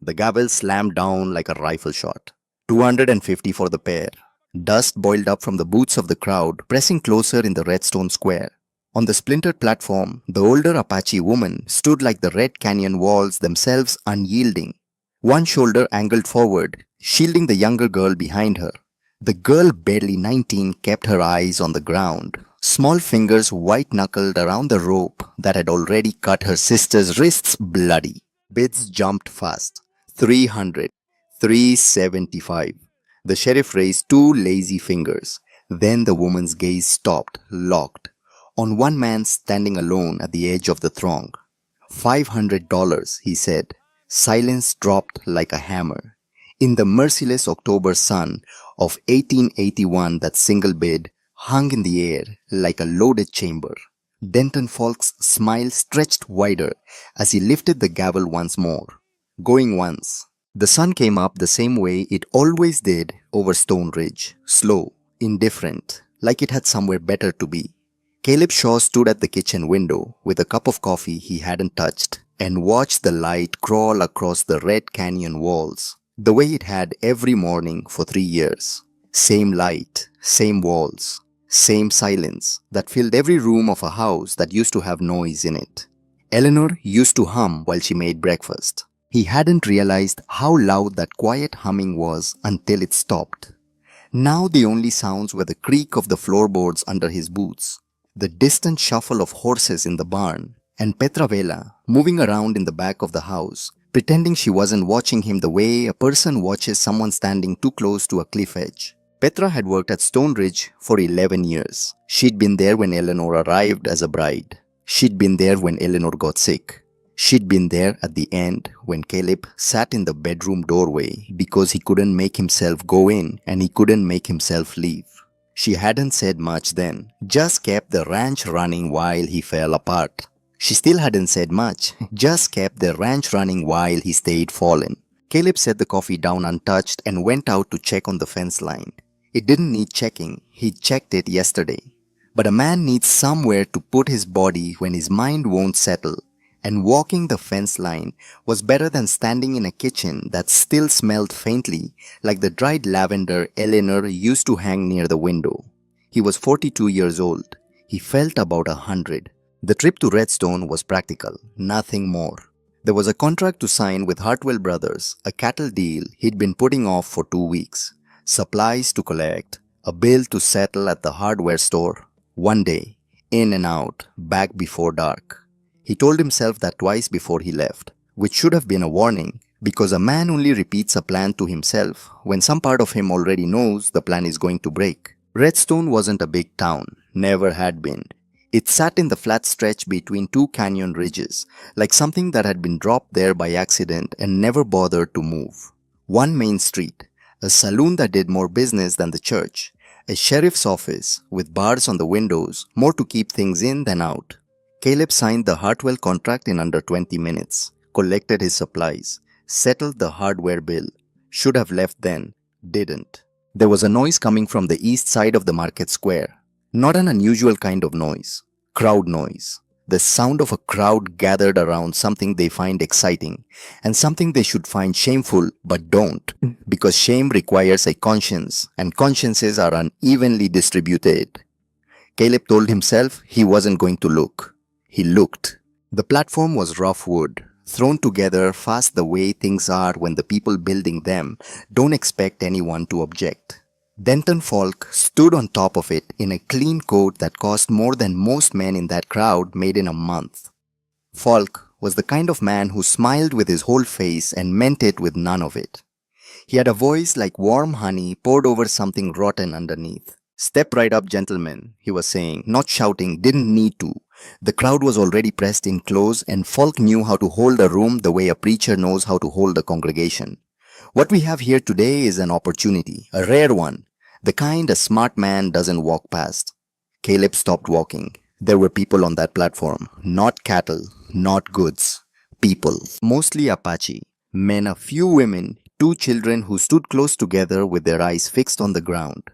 The gavel slammed down like a rifle shot. 250 for the pair. Dust boiled up from the boots of the crowd, pressing closer in the redstone square. On the splintered platform, the older Apache woman stood like the Red Canyon walls themselves, unyielding. One shoulder angled forward, shielding the younger girl behind her. The girl, barely 19, kept her eyes on the ground, small fingers white-knuckled around the rope that had already cut her sister's wrists bloody. Bids jumped fast. 300. 375. The sheriff raised two lazy fingers. Then the woman's gaze stopped, locked, on one man standing alone at the edge of the throng. $500, he said. Silence dropped like a hammer. In the merciless October sun of 1881, that single bid hung in the air like a loaded chamber. Denton Falk's smile stretched wider as he lifted the gavel once more. Going once. The sun came up the same way it always did over Stone Ridge, slow, indifferent, like it had somewhere better to be. Caleb Shaw stood at the kitchen window with a cup of coffee he hadn't touched and watched the light crawl across the Red Canyon walls, the way it had every morning for 3 years. Same light, same walls, same silence that filled every room of a house that used to have noise in it. Eleanor used to hum while she made breakfast. He hadn't realized how loud that quiet humming was until it stopped. Now the only sounds were the creak of the floorboards under his boots, the distant shuffle of horses in the barn, and Petravela moving around in the back of the house, pretending she wasn't watching him the way a person watches someone standing too close to a cliff edge. Petra had worked at Stone Ridge for 11 years. She'd been there when Eleanor arrived as a bride. She'd been there when Eleanor got sick. She'd been there at the end when Caleb sat in the bedroom doorway because he couldn't make himself go in and he couldn't make himself leave. She hadn't said much then, just kept the ranch running while he fell apart. She still hadn't said much, just kept the ranch running while he stayed fallen. Caleb set the coffee down untouched and went out to check on the fence line. It didn't need checking, he'd checked it yesterday. But a man needs somewhere to put his body when his mind won't settle. And walking the fence line was better than standing in a kitchen that still smelled faintly like the dried lavender Eleanor used to hang near the window. He was 42 years old. He felt about 100. The trip to Redstone was practical, nothing more. There was a contract to sign with Hartwell Brothers, a cattle deal he'd been putting off for 2 weeks, supplies to collect, a bill to settle at the hardware store. One day, in and out, back before dark. He told himself that twice before he left, which should have been a warning, because a man only repeats a plan to himself when some part of him already knows the plan is going to break. Redstone wasn't a big town, never had been. It sat in the flat stretch between two canyon ridges, like something that had been dropped there by accident and never bothered to move. One main street, a saloon that did more business than the church, a sheriff's office with bars on the windows, more to keep things in than out. Caleb signed the Hartwell contract in under 20 minutes, collected his supplies, settled the hardware bill. Should have left then, didn't. There was a noise coming from the east side of the market square. Not an unusual kind of noise. Crowd noise. The sound of a crowd gathered around something they find exciting and something they should find shameful but don't, because shame requires a conscience and consciences are unevenly distributed. Caleb told himself he wasn't going to look. He looked. The platform was rough wood, thrown together fast the way things are when the people building them don't expect anyone to object. Denton Falk stood on top of it in a clean coat that cost more than most men in that crowd made in a month. Falk was the kind of man who smiled with his whole face and meant it with none of it. He had a voice like warm honey poured over something rotten underneath. "Step right up, gentlemen," he was saying, not shouting, didn't need to. The crowd was already pressed in close and Falk knew how to hold a room the way a preacher knows how to hold a congregation. What we have here today is an opportunity, a rare one, the kind a smart man doesn't walk past. Caleb stopped walking. There were people on that platform, not cattle, not goods. People, mostly Apache, men, a few women, 2 children who stood close together with their eyes fixed on the ground.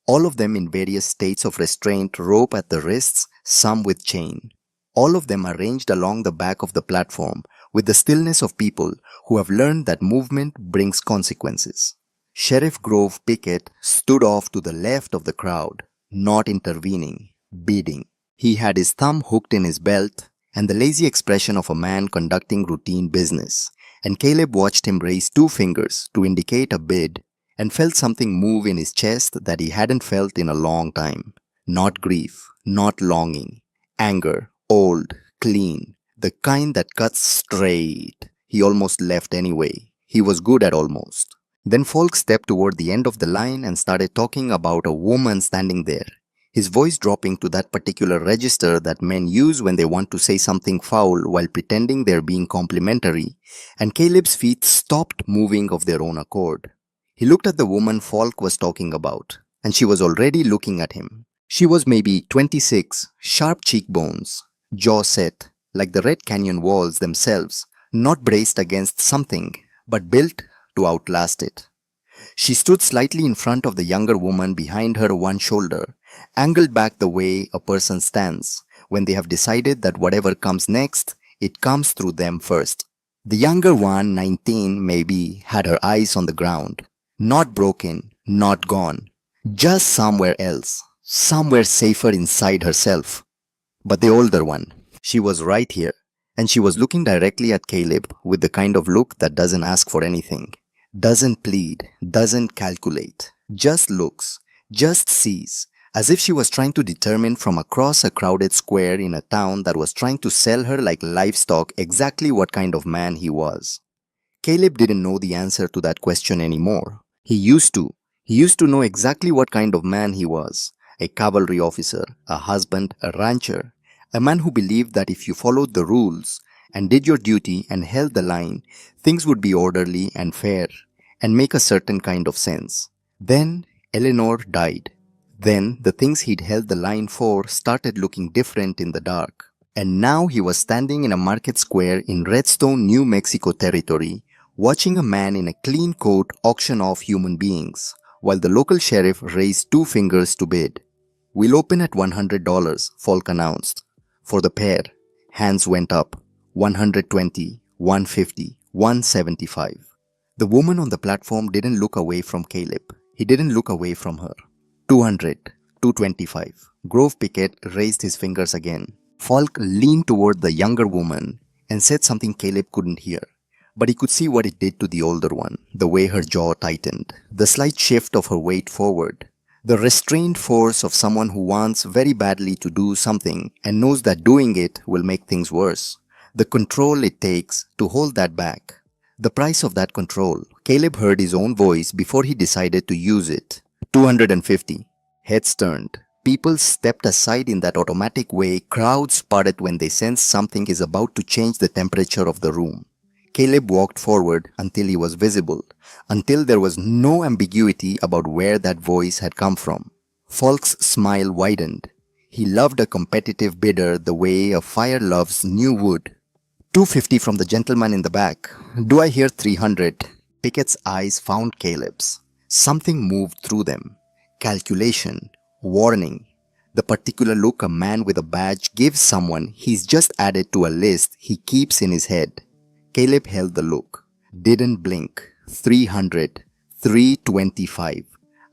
All of them in various states of restraint, rope at the wrists, some with chain. All of them arranged along the back of the platform, with the stillness of people who have learned that movement brings consequences. Sheriff Grove Pickett stood off to the left of the crowd, not intervening, bidding. He had his thumb hooked in his belt and the lazy expression of a man conducting routine business, and Caleb watched him raise two fingers to indicate a bid and felt something move in his chest that he hadn't felt in a long time. Not grief, not longing, anger, old, clean, the kind that cuts straight. He almost left anyway. He was good at almost. Then Falk stepped toward the end of the line and started talking about a woman standing there, his voice dropping to that particular register that men use when they want to say something foul while pretending they're being complimentary, and Caleb's feet stopped moving of their own accord. He looked at the woman Falk was talking about, and she was already looking at him. She was maybe 26, sharp cheekbones, jaw set, like the Red Canyon walls themselves, not braced against something, but built to outlast it. She stood slightly in front of the younger woman behind her one shoulder, angled back the way a person stands when they have decided that whatever comes next, it comes through them first. The younger one, 19 maybe, had her eyes on the ground. Not broken, not gone. Just somewhere else. Somewhere safer inside herself. But the older one, she was right here, and she was looking directly at Caleb with the kind of look that doesn't ask for anything, doesn't plead, doesn't calculate, just looks, just sees, as if she was trying to determine from across a crowded square in a town that was trying to sell her like livestock exactly what kind of man he was. Caleb didn't know the answer to that question anymore. He used to. He used to know exactly what kind of man he was. A cavalry officer, a husband, a rancher, a man who believed that if you followed the rules and did your duty and held the line, things would be orderly and fair and make a certain kind of sense. Then Eleanor died. Then the things he'd held the line for started looking different in the dark. And now he was standing in a market square in Redstone, New Mexico territory, watching a man in a clean coat auction off human beings, while the local sheriff raised two fingers to bid. "We'll open at $100, Falk announced. For the pair, hands went up. 120, 150, 175. The woman on the platform didn't look away from Caleb. He didn't look away from her. 200, 225. Grove Pickett raised his fingers again. Falk leaned toward the younger woman and said something Caleb couldn't hear. But he could see what it did to the older one, the way her jaw tightened, the slight shift of her weight forward, the restrained force of someone who wants very badly to do something and knows that doing it will make things worse, the control it takes to hold that back. The price of that control. Caleb heard his own voice before he decided to use it. 250. Heads turned. People stepped aside in that automatic way crowds parted when they sense something is about to change the temperature of the room. Caleb walked forward until he was visible, until there was no ambiguity about where that voice had come from. Falk's smile widened. He loved a competitive bidder the way a fire loves new wood. 250 from the gentleman in the back. Do I hear 300? Pickett's eyes found Caleb's. Something moved through them. Calculation. Warning. The particular look a man with a badge gives someone he's just added to a list he keeps in his head. Caleb held the look. Didn't blink. 300. 325.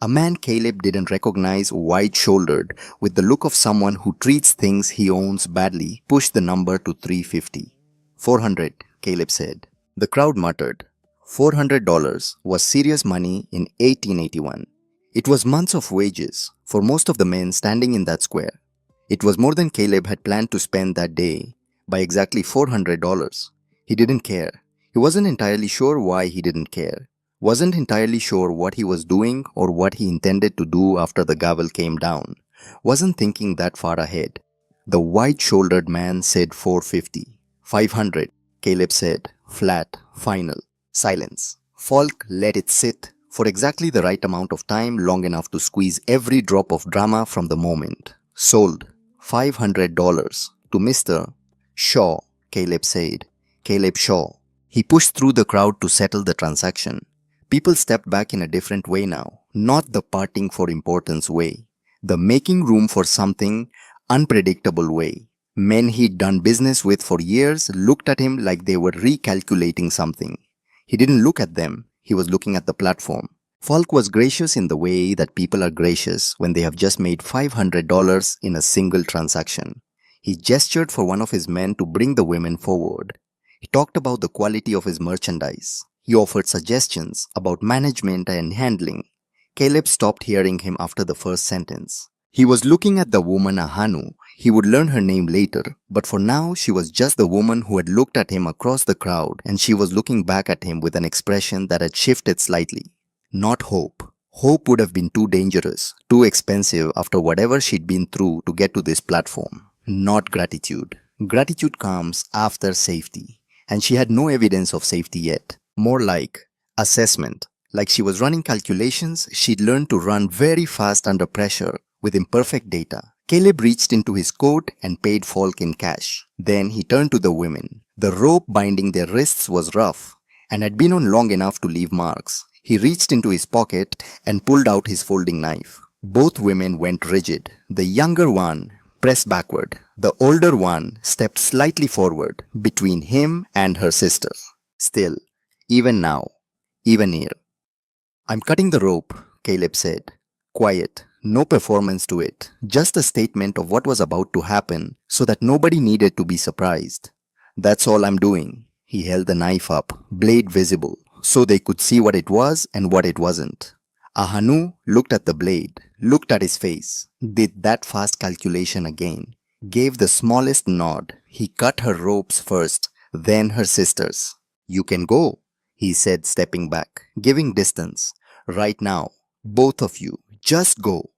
A man Caleb didn't recognize, wide-shouldered, with the look of someone who treats things he owns badly, pushed the number to 350. 400, Caleb said. The crowd muttered. $400 was serious money in 1881. It was months of wages for most of the men standing in that square. It was more than Caleb had planned to spend that day, by exactly $400. He didn't care. He wasn't entirely sure why he didn't care. Wasn't entirely sure what he was doing or what he intended to do after the gavel came down. Wasn't thinking that far ahead. The wide-shouldered man said 450. 500, Caleb said, flat, final. Silence. Falk let it sit for exactly the right amount of time, long enough to squeeze every drop of drama from the moment. Sold. $500 to Mr. Shaw, Caleb said. Caleb Shaw. He pushed through the crowd to settle the transaction. People stepped back in a different way now, not the parting for importance way, the making room for something unpredictable way. Men he'd done business with for years looked at him like they were recalculating something. He didn't look at them, he was looking at the platform. Falk was gracious in the way that people are gracious when they have just made $500 in a single transaction. He gestured for one of his men to bring the women forward. He talked about the quality of his merchandise. He offered suggestions about management and handling. Caleb stopped hearing him after the first sentence. He was looking at the woman Ahanu. He would learn her name later, but for now she was just the woman who had looked at him across the crowd, and she was looking back at him with an expression that had shifted slightly. Not hope. Hope would have been too dangerous, too expensive after whatever she'd been through to get to this platform. Not gratitude. Gratitude comes after safety, and she had no evidence of safety yet. More like assessment. Like she was running calculations, she'd learned to run very fast under pressure with imperfect data. Caleb reached into his coat and paid Falk in cash. Then he turned to the women. The rope binding their wrists was rough and had been on long enough to leave marks. He reached into his pocket and pulled out his folding knife. Both women went rigid. The younger one pressed backward. The older one stepped slightly forward between him and her sister. Still, even now, even here. "I'm cutting the rope," Caleb said. Quiet, no performance to it, just a statement of what was about to happen so that nobody needed to be surprised. "That's all I'm doing." He held the knife up, blade visible, so they could see what it was and what it wasn't. Ahanu looked at the blade, looked at his face, did that fast calculation again, gave the smallest nod. He cut her ropes first, then her sister's. "You can go," he said, stepping back, giving distance. "Right now, both of you, just go."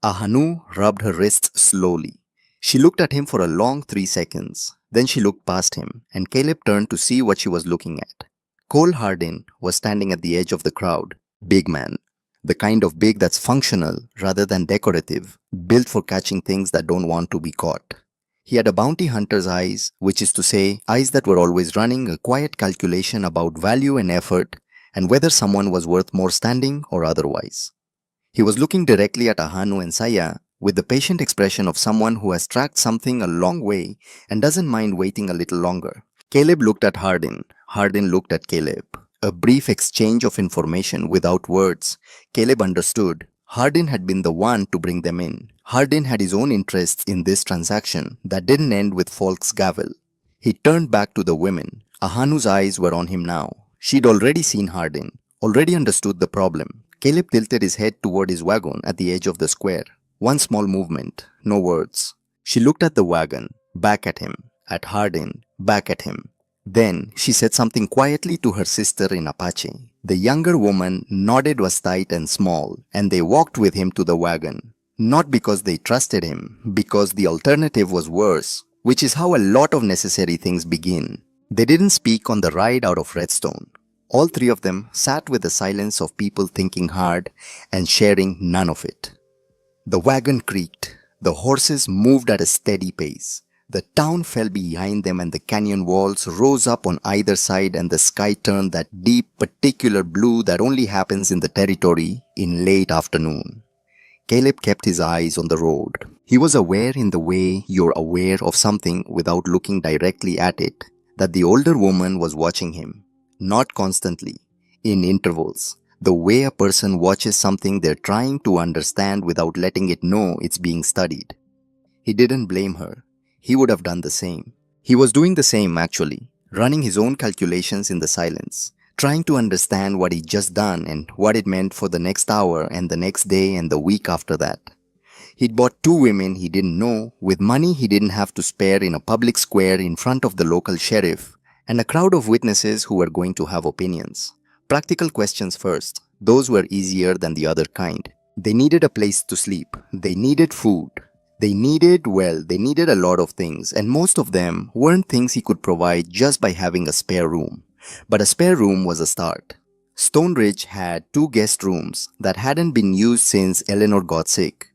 Ahanu rubbed her wrists slowly. She looked at him for a long 3 seconds. Then she looked past him, and Caleb turned to see what she was looking at. Cole Hardin was standing at the edge of the crowd. Big man. The kind of big that's functional rather than decorative, built for catching things that don't want to be caught. He had a bounty hunter's eyes, which is to say, eyes that were always running a quiet calculation about value and effort and whether someone was worth more standing or otherwise. He was looking directly at Ahanu and Saya with the patient expression of someone who has tracked something a long way and doesn't mind waiting a little longer. Caleb looked at Hardin. Hardin looked at Caleb. A brief exchange of information without words. Caleb understood. Hardin had been the one to bring them in. Hardin had his own interests in this transaction that didn't end with Falk's gavel. He turned back to the women. Ahanu's eyes were on him now. She'd already seen Hardin, already understood the problem. Caleb tilted his head toward his wagon at the edge of the square. One small movement, no words. She looked at the wagon, back at him, at Hardin, back at him. Then she said something quietly to her sister in Apache. The younger woman nodded was tight and small, and they walked with him to the wagon. Not because they trusted him, because the alternative was worse, which is how a lot of necessary things begin. They didn't speak on the ride out of Redstone. All three of them sat with the silence of people thinking hard and sharing none of it. The wagon creaked. The horses moved at a steady pace. The town fell behind them and the canyon walls rose up on either side and the sky turned that deep, particular blue that only happens in the territory in late afternoon. Caleb kept his eyes on the road. He was aware in the way you're aware of something without looking directly at it, that the older woman was watching him. Not constantly, in intervals. The way a person watches something they're trying to understand without letting it know it's being studied. He didn't blame her. He would have done the same. He was doing the same actually, running his own calculations in the silence, trying to understand what he'd just done and what it meant for the next hour and the next day and the week after that. He'd bought 2 women he didn't know with money he didn't have to spare in a public square in front of the local sheriff and a crowd of witnesses who were going to have opinions. Practical questions first. Those were easier than the other kind. They needed a place to sleep. They needed food. They needed a lot of things, and most of them weren't things he could provide just by having a spare room. But a spare room was a start. Stone Ridge had 2 guest rooms that hadn't been used since Eleanor got sick.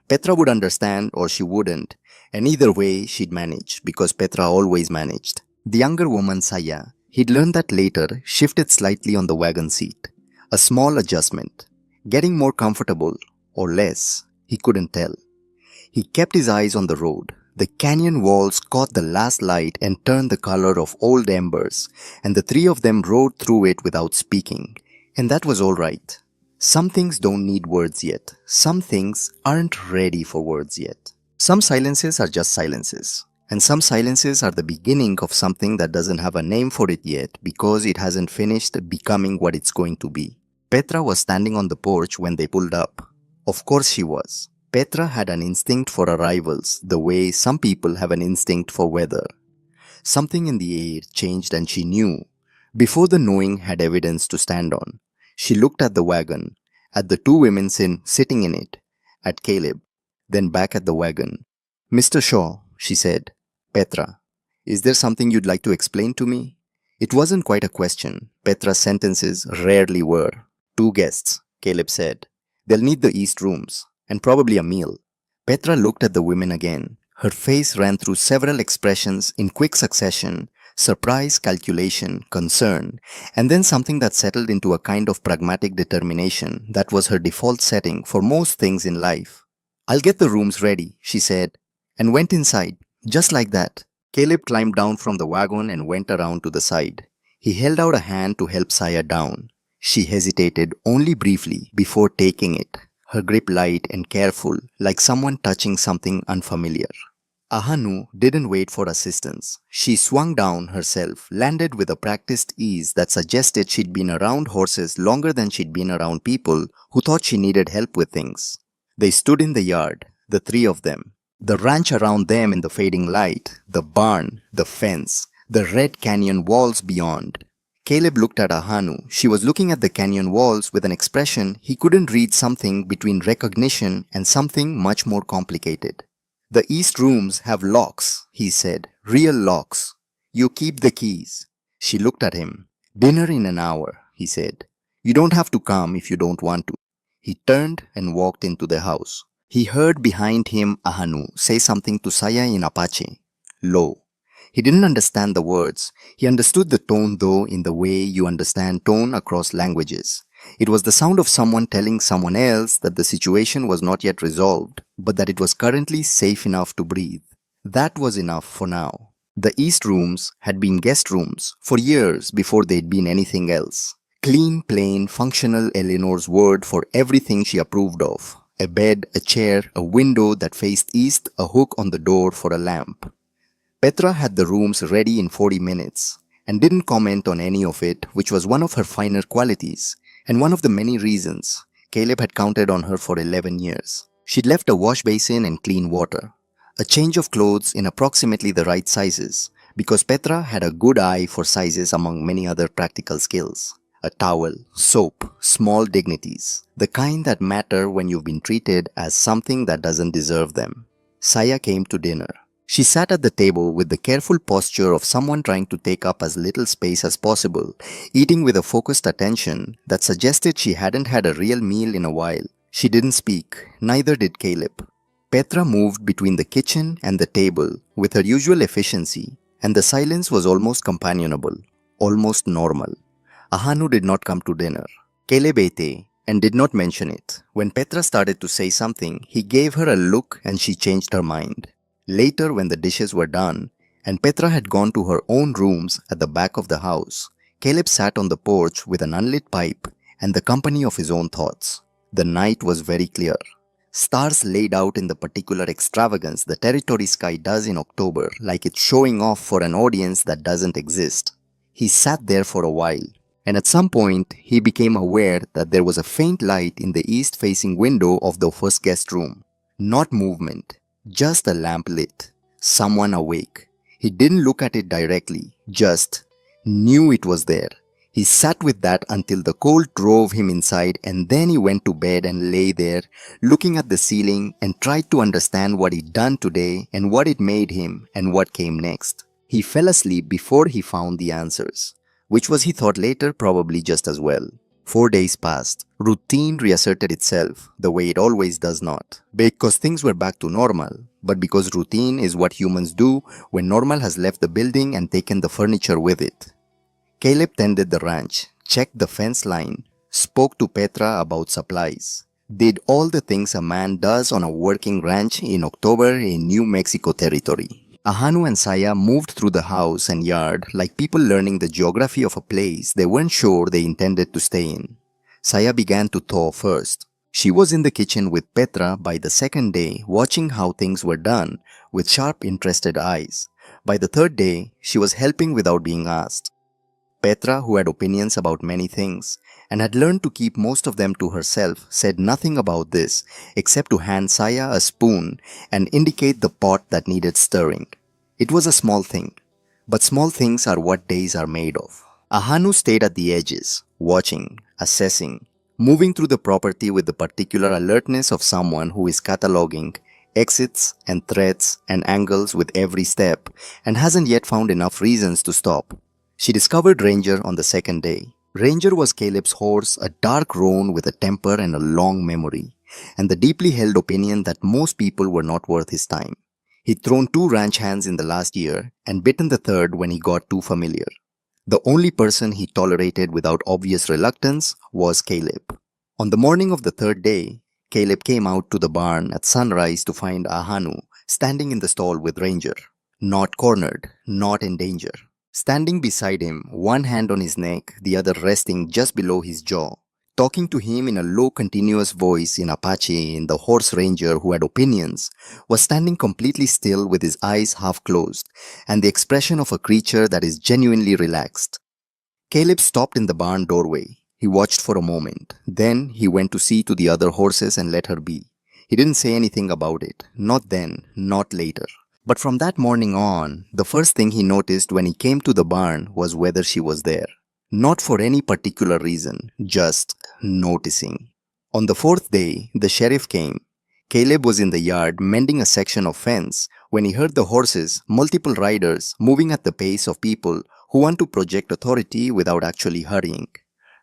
Petra would understand or she wouldn't, and either way she'd manage because Petra always managed. The younger woman, Saya, he'd learned that later, shifted slightly on the wagon seat. A small adjustment. Getting more comfortable or less, he couldn't tell. He kept his eyes on the road. The canyon walls caught the last light and turned the color of old embers, and the three of them rode through it without speaking. And that was all right. Some things don't need words yet. Some things aren't ready for words yet. Some silences are just silences. And some silences are the beginning of something that doesn't have a name for it yet because it hasn't finished becoming what it's going to be. Petra was standing on the porch when they pulled up. Of course she was. Petra had an instinct for arrivals the way some people have an instinct for weather. Something in the air changed and she knew. Before the knowing had evidence to stand on. She looked at the wagon, at the two women sitting in it, at Caleb, then back at the wagon. "Mr. Shaw," she said. "Petra, is there something you'd like to explain to me?" It wasn't quite a question. Petra's sentences rarely were. "Two guests," Caleb said. "They'll need the east rooms, and probably a meal." Petra looked at the women again. Her face ran through several expressions in quick succession: surprise, calculation, concern, and then something that settled into a kind of pragmatic determination that was her default setting for most things in life. "I'll get the rooms ready," she said, and went inside, just like that. Caleb climbed down from the wagon and went around to the side. He held out a hand to help Saya down. She hesitated only briefly before taking it, her grip light and careful, like someone touching something unfamiliar. Ahanu didn't wait for assistance. She swung down herself, landed with a practiced ease that suggested she'd been around horses longer than she'd been around people who thought she needed help with things. They stood in the yard, the three of them. The ranch around them in the fading light, the barn, the fence, the red canyon walls beyond. Caleb looked at Ahanu. She was looking at the canyon walls with an expression he couldn't read, something between recognition and something much more complicated. "The east rooms have locks," he said. "Real locks. You keep the keys." She looked at him. "Dinner in an hour," he said. "You don't have to come if you don't want to." He turned and walked into the house. He heard behind him Ahanu say something to Saya in Apache. Low. He didn't understand the words. He understood the tone, though, in the way you understand tone across languages. It was the sound of someone telling someone else that the situation was not yet resolved, but that it was currently safe enough to breathe. That was enough for now. The east rooms had been guest rooms for years before they'd been anything else. Clean, plain, functional Eleanor's word for everything she approved of. A bed, a chair, a window that faced east, a hook on the door for a lamp. Petra had the rooms ready in 40 minutes and didn't comment on any of it, which was one of her finer qualities and one of the many reasons Caleb had counted on her for 11 years. She'd left a wash basin and clean water, a change of clothes in approximately the right sizes, because Petra had a good eye for sizes among many other practical skills. A towel, soap, small dignities, the kind that matter when you've been treated as something that doesn't deserve them. Saya came to dinner. She sat at the table with the careful posture of someone trying to take up as little space as possible, eating with a focused attention that suggested she hadn't had a real meal in a while. She didn't speak, neither did Caleb. Petra moved between the kitchen and the table with her usual efficiency, and the silence was almost companionable, almost normal. Ahanu did not come to dinner. Caleb ate and did not mention it. When Petra started to say something, he gave her a look and she changed her mind. Later, when the dishes were done, and Petra had gone to her own rooms at the back of the house, Caleb sat on the porch with an unlit pipe and the company of his own thoughts. The night was very clear. Stars laid out in the particular extravagance the territory sky does in October, like it's showing off for an audience that doesn't exist. He sat there for a while, and at some point, he became aware that there was a faint light in the east-facing window of the first guest room. Not movement. Just a lamp lit. Someone awake. He didn't look at it directly, just knew it was there. He sat with that until the cold drove him inside, and then he went to bed and lay there, looking at the ceiling and tried to understand what he'd done today and what it made him and what came next. He fell asleep before he found the answers, which was, he thought later, probably just as well. 4 days passed. Routine reasserted itself, the way it always does not. Because things were back to normal, but because routine is what humans do when normal has left the building and taken the furniture with it. Caleb tended the ranch, checked the fence line, spoke to Petra about supplies. Did all the things a man does on a working ranch in October in New Mexico territory. Ahanu and Saya moved through the house and yard like people learning the geography of a place they weren't sure they intended to stay in. Saya began to thaw first. She was in the kitchen with Petra by the second day, watching how things were done with sharp, interested eyes. By the third day, she was helping without being asked. Petra, who had opinions about many things and had learned to keep most of them to herself, said nothing about this except to hand Saya a spoon and indicate the pot that needed stirring. It was a small thing, but small things are what days are made of. Ahanu stayed at the edges, watching, assessing, moving through the property with the particular alertness of someone who is cataloging exits and threats and angles with every step and hasn't yet found enough reasons to stop. She discovered Ranger on the second day. Ranger was Caleb's horse, a dark roan with a temper and a long memory, and the deeply held opinion that most people were not worth his time. He'd thrown 2 ranch hands in the last year and bitten the third when he got too familiar. The only person he tolerated without obvious reluctance was Caleb. On the morning of the third day, Caleb came out to the barn at sunrise to find Ahanu standing in the stall with Ranger. Not cornered, not in danger. Standing beside him, one hand on his neck, the other resting just below his jaw. Talking to him in a low continuous voice in Apache, in the horse ranger who had opinions, was standing completely still with his eyes half closed and the expression of a creature that is genuinely relaxed. Caleb stopped in the barn doorway. He watched for a moment. Then he went to see to the other horses and let her be. He didn't say anything about it. Not then, not later. But from that morning on, the first thing he noticed when he came to the barn was whether she was there. Not for any particular reason, just noticing. On the fourth day, the sheriff came. Caleb was in the yard mending a section of fence when he heard the horses, multiple riders, moving at the pace of people who want to project authority without actually hurrying.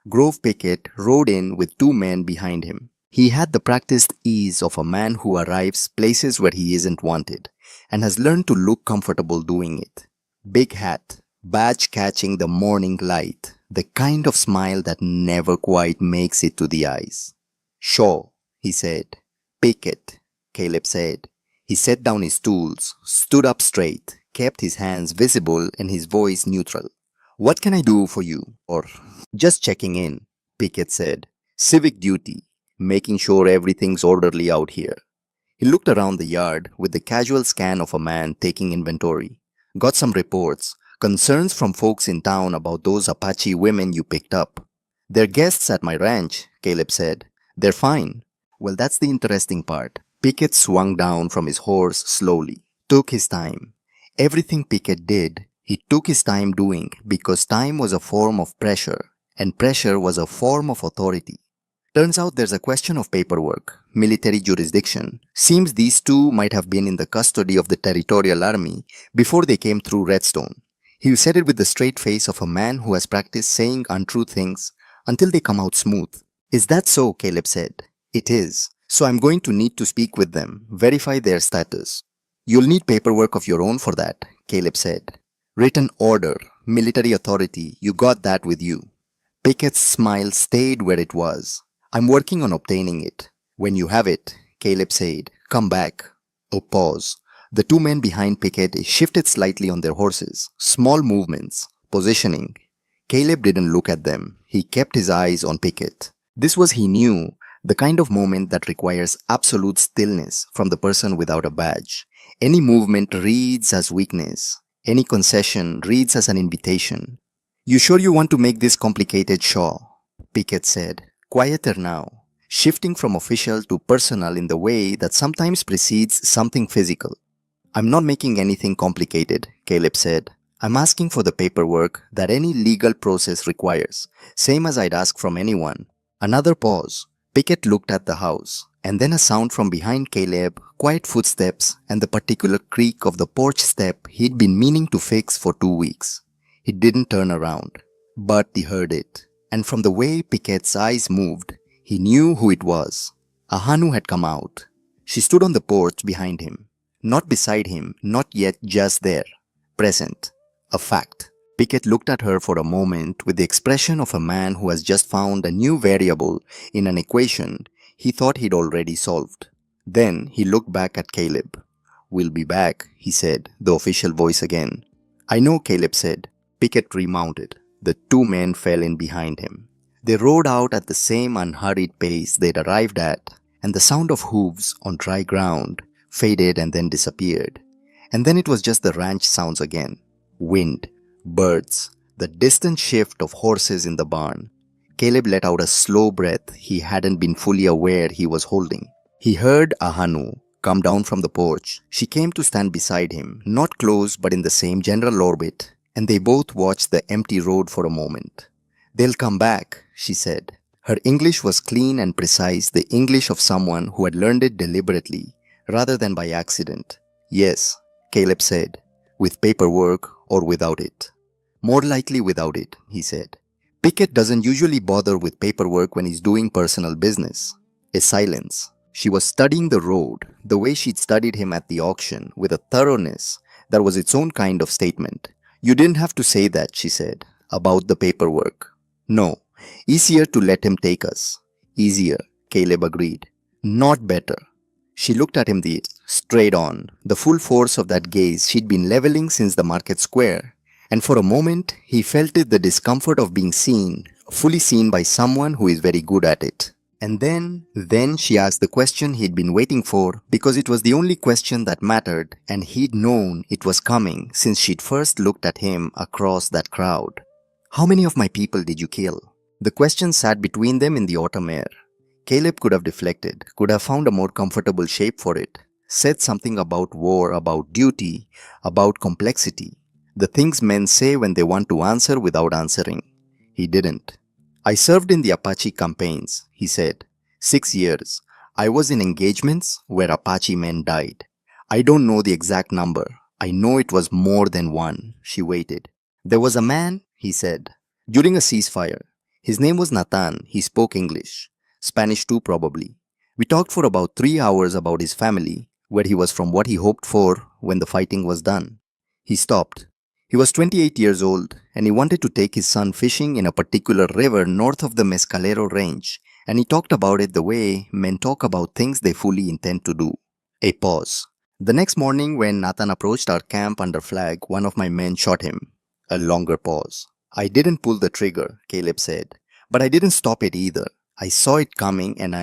Grove Pickett rode in with 2 men behind him. He had the practiced ease of a man who arrives places where he isn't wanted and has learned to look comfortable doing it. Big hat, badge catching the morning light, the kind of smile that never quite makes it to the eyes. "Shaw," he said. "Pickett," Caleb said. He set down his tools, stood up straight, kept his hands visible and his voice neutral. "What can I do for you?" Or, "Just checking in," Pickett said. "Civic duty, making sure everything's orderly out here." He looked around the yard with the casual scan of a man taking inventory. "Got some reports, concerns from folks in town about those Apache women you picked up." "They're guests at my ranch," Caleb said. "They're fine." "Well, that's the interesting part." Pickett swung down from his horse slowly, took his time. Everything Pickett did, he took his time doing because time was a form of pressure, and pressure was a form of authority. Turns out there's a question of paperwork, military jurisdiction. Seems these 2 might have been in the custody of the Territorial Army before they came through Redstone. He said it with the straight face of a man who has practiced saying untrue things until they come out smooth. "Is that so?" Caleb said. "It is. So I'm going to need to speak with them, verify their status." "You'll need paperwork of your own for that," Caleb said. "Written order, military authority, you got that with you." Pickett's smile stayed where it was. "I'm working on obtaining it." "When you have it," Caleb said, "come back." A pause. The 2 men behind Pickett shifted slightly on their horses. Small movements. Positioning. Caleb didn't look at them. He kept his eyes on Pickett. This was, he knew, the kind of moment that requires absolute stillness from the person without a badge. Any movement reads as weakness. Any concession reads as an invitation. "You sure you want to make this complicated, Shaw?" Pickett said. Quieter now, shifting from official to personal in the way that sometimes precedes something physical. "I'm not making anything complicated," Caleb said. "I'm asking for the paperwork that any legal process requires, same as I'd ask from anyone." Another pause. Pickett looked at the house, and then a sound from behind Caleb, quiet footsteps, and the particular creak of the porch step he'd been meaning to fix for 2 weeks. He didn't turn around, but he heard it. And from the way Pickett's eyes moved, he knew who it was. Ahanu had come out. She stood on the porch behind him. Not beside him, not yet just there. Present. A fact. Pickett looked at her for a moment with the expression of a man who has just found a new variable in an equation he thought he'd already solved. Then he looked back at Caleb. "We'll be back," he said, the official voice again. "I know," Caleb said. Pickett remounted. The two men fell in behind him. They rode out at the same unhurried pace they'd arrived at, and the sound of hooves on dry ground faded and then disappeared. And then it was just the ranch sounds again. Wind, birds, the distant shift of horses in the barn. Caleb let out a slow breath he hadn't been fully aware he was holding. He heard Ahanu come down from the porch. She came to stand beside him, not close but in the same general orbit, and they both watched the empty road for a moment. "They'll come back," she said. Her English was clean and precise, the English of someone who had learned it deliberately, rather than by accident. "Yes," Caleb said, "with paperwork or without it." "More likely without it," he said. Pickett doesn't usually bother with paperwork when he's doing personal business. A silence. She was studying the road, the way she'd studied him at the auction, with a thoroughness that was its own kind of statement. "You didn't have to say that," she said, "about the paperwork." "No. Easier to let him take us." "Easier," Caleb agreed. "Not better." She looked at him straight on, the full force of that gaze she'd been leveling since the market square. And for a moment, he felt it, the discomfort of being seen, fully seen by someone who is very good at it. And then she asked the question he'd been waiting for, because it was the only question that mattered, and he'd known it was coming since she'd first looked at him across that crowd. "How many of my people did you kill?" The question sat between them in the autumn air. Caleb could have deflected, could have found a more comfortable shape for it, said something about war, about duty, about complexity. The things men say when they want to answer without answering. He didn't. "I served in the Apache campaigns," he said. 6 years. I was in engagements where Apache men died. I don't know the exact number. I know it was more than one." She waited. "There was a man," he said, "during a ceasefire. His name was Nathan. He spoke English. Spanish too, probably. We talked for about 3 hours about his family, where he was from, what he hoped for when the fighting was done." He stopped. He was 28 years old, and he wanted to take his son fishing in a particular river north of the Mescalero Range, and he talked about it the way men talk about things they fully intend to do. A pause. "The next morning when Nathan approached our camp under flag, one of my men shot him." A longer pause. "I didn't pull the trigger," Caleb said, "but I didn't stop it either. I saw it coming and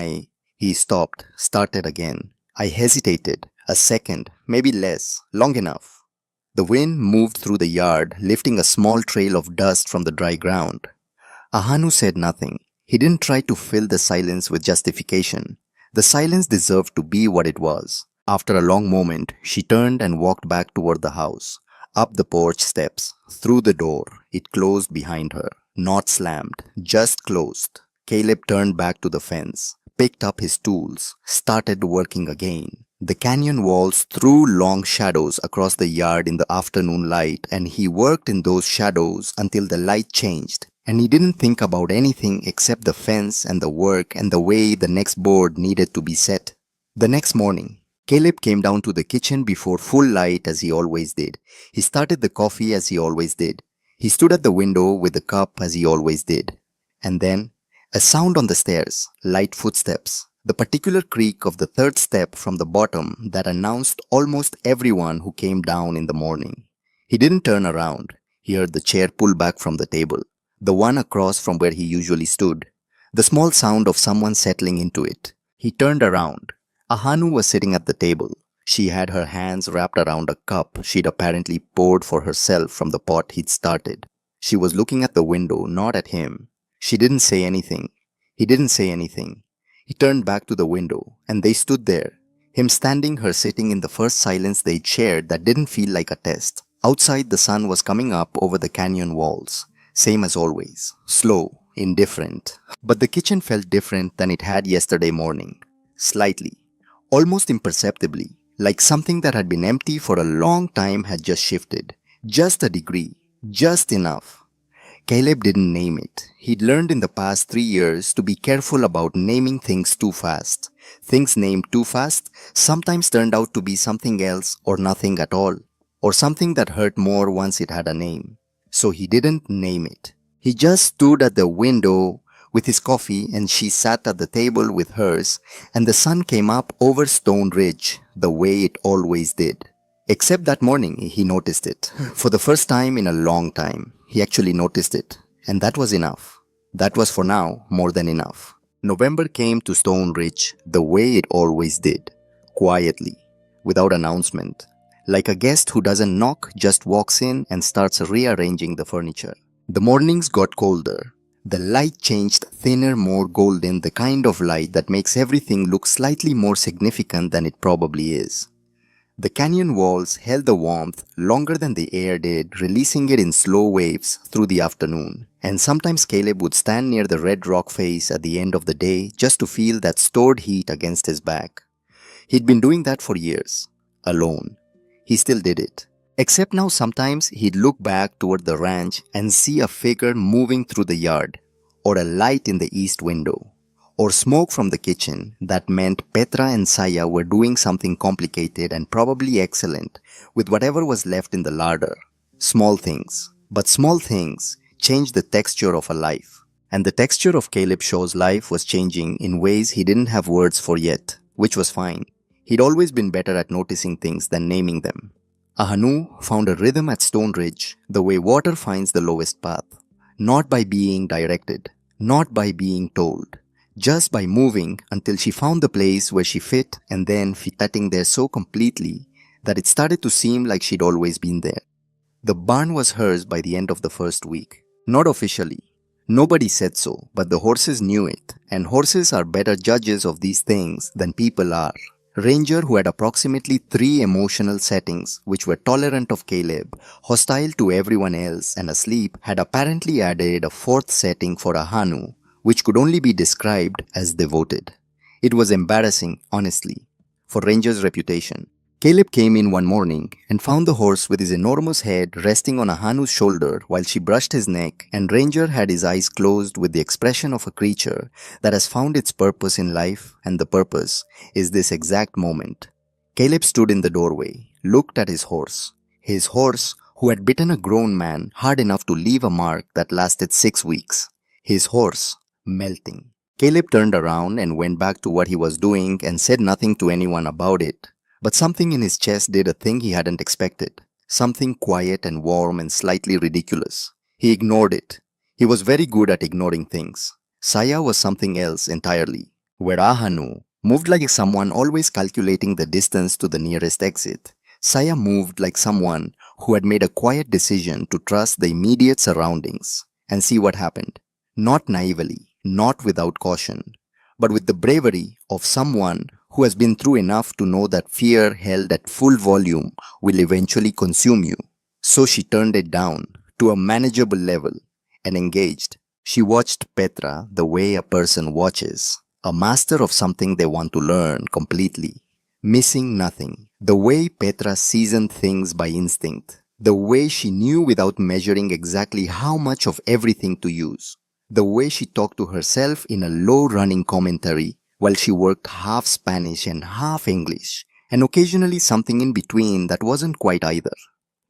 He stopped, started again. "I hesitated. A second, maybe less, long enough." The wind moved through the yard, lifting a small trail of dust from the dry ground. Ahanu said nothing. He didn't try to fill the silence with justification. The silence deserved to be what it was. After a long moment, she turned and walked back toward the house. Up the porch steps, through the door. It closed behind her. Not slammed, just closed. Caleb turned back to the fence, picked up his tools, started working again. The canyon walls threw long shadows across the yard in the afternoon light, and he worked in those shadows until the light changed, and he didn't think about anything except the fence and the work and the way the next board needed to be set. The next morning, Caleb came down to the kitchen before full light as he always did. He started the coffee as he always did. He stood at the window with the cup as he always did. And then, a sound on the stairs, light footsteps. The particular creak of the third step from the bottom that announced almost everyone who came down in the morning. He didn't turn around. He heard the chair pull back from the table, the one across from where he usually stood. The small sound of someone settling into it. He turned around. Ahanu was sitting at the table. She had her hands wrapped around a cup she'd apparently poured for herself from the pot he'd started. She was looking at the window, not at him. She didn't say anything. He didn't say anything. He turned back to the window, and they stood there, him standing, her sitting, in the first silence they'd shared that didn't feel like a test. Outside, the sun was coming up over the canyon walls, same as always, slow, indifferent. But the kitchen felt different than it had yesterday morning, slightly, almost imperceptibly, like something that had been empty for a long time had just shifted, just a degree, just enough. Caleb didn't name it. He'd learned in the past 3 years to be careful about naming things too fast. Things named too fast sometimes turned out to be something else or nothing at all, or something that hurt more once it had a name. So he didn't name it. He just stood at the window with his coffee, and she sat at the table with hers, and the sun came up over Stone Ridge the way it always did. Except that morning, he noticed it. For the first time in a long time, he actually noticed it, and that was enough. That was for now more than enough. November came to Stone Ridge the way it always did, quietly, without announcement. Like a guest who doesn't knock, just walks in and starts rearranging the furniture. The mornings got colder. The light changed thinner, more golden, the kind of light that makes everything look slightly more significant than it probably is. The canyon walls held the warmth longer than the air did, releasing it in slow waves through the afternoon. And sometimes Caleb would stand near the red rock face at the end of the day just to feel that stored heat against his back. He'd been doing that for years, alone. He still did it. Except now sometimes he'd look back toward the ranch and see a figure moving through the yard, or a light in the east window, or smoke from the kitchen. That meant Petra and Saya were doing something complicated and probably excellent with whatever was left in the larder. Small things. But small things change the texture of a life. And the texture of Caleb Shaw's life was changing in ways he didn't have words for yet, which was fine. He'd always been better at noticing things than naming them. Ahanu found a rhythm at Stone Ridge the way water finds the lowest path. Not by being directed, not by being told, just by moving until she found the place where she fit, and then fitting there so completely that it started to seem like she'd always been there. The barn was hers by the end of the first week. Not officially. Nobody said so, but the horses knew it, and horses are better judges of these things than people are. Ranger, who had approximately 3 emotional settings which were tolerant of Caleb, hostile to everyone else, and asleep, had apparently added a 4th setting for Ahanu, which could only be described as devoted. It was embarrassing, honestly, for Ranger's reputation. Caleb came in one morning and found the horse with his enormous head resting on Ahanu's shoulder while she brushed his neck, and Ranger had his eyes closed with the expression of a creature that has found its purpose in life, and the purpose is this exact moment. Caleb stood in the doorway, looked at his horse who had bitten a grown man hard enough to leave a mark that lasted 6 weeks. His horse melting. Caleb turned around and went back to what he was doing and said nothing to anyone about it. But something in his chest did a thing he hadn't expected. Something quiet and warm and slightly ridiculous. He ignored it. He was very good at ignoring things. Saya was something else entirely. Where Ahanu moved like someone always calculating the distance to the nearest exit, Saya moved like someone who had made a quiet decision to trust the immediate surroundings and see what happened. Not naively, not without caution, but with the bravery of someone who has been through enough to know that fear held at full volume will eventually consume you. So she turned it down to a manageable level and engaged. She watched Petra the way a person watches, a master of something they want to learn completely, missing nothing. The way Petra seasoned things by instinct, the way she knew without measuring exactly how much of everything to use, the way she talked to herself in a low-running commentary while she worked half Spanish and half English, and occasionally something in between that wasn't quite either.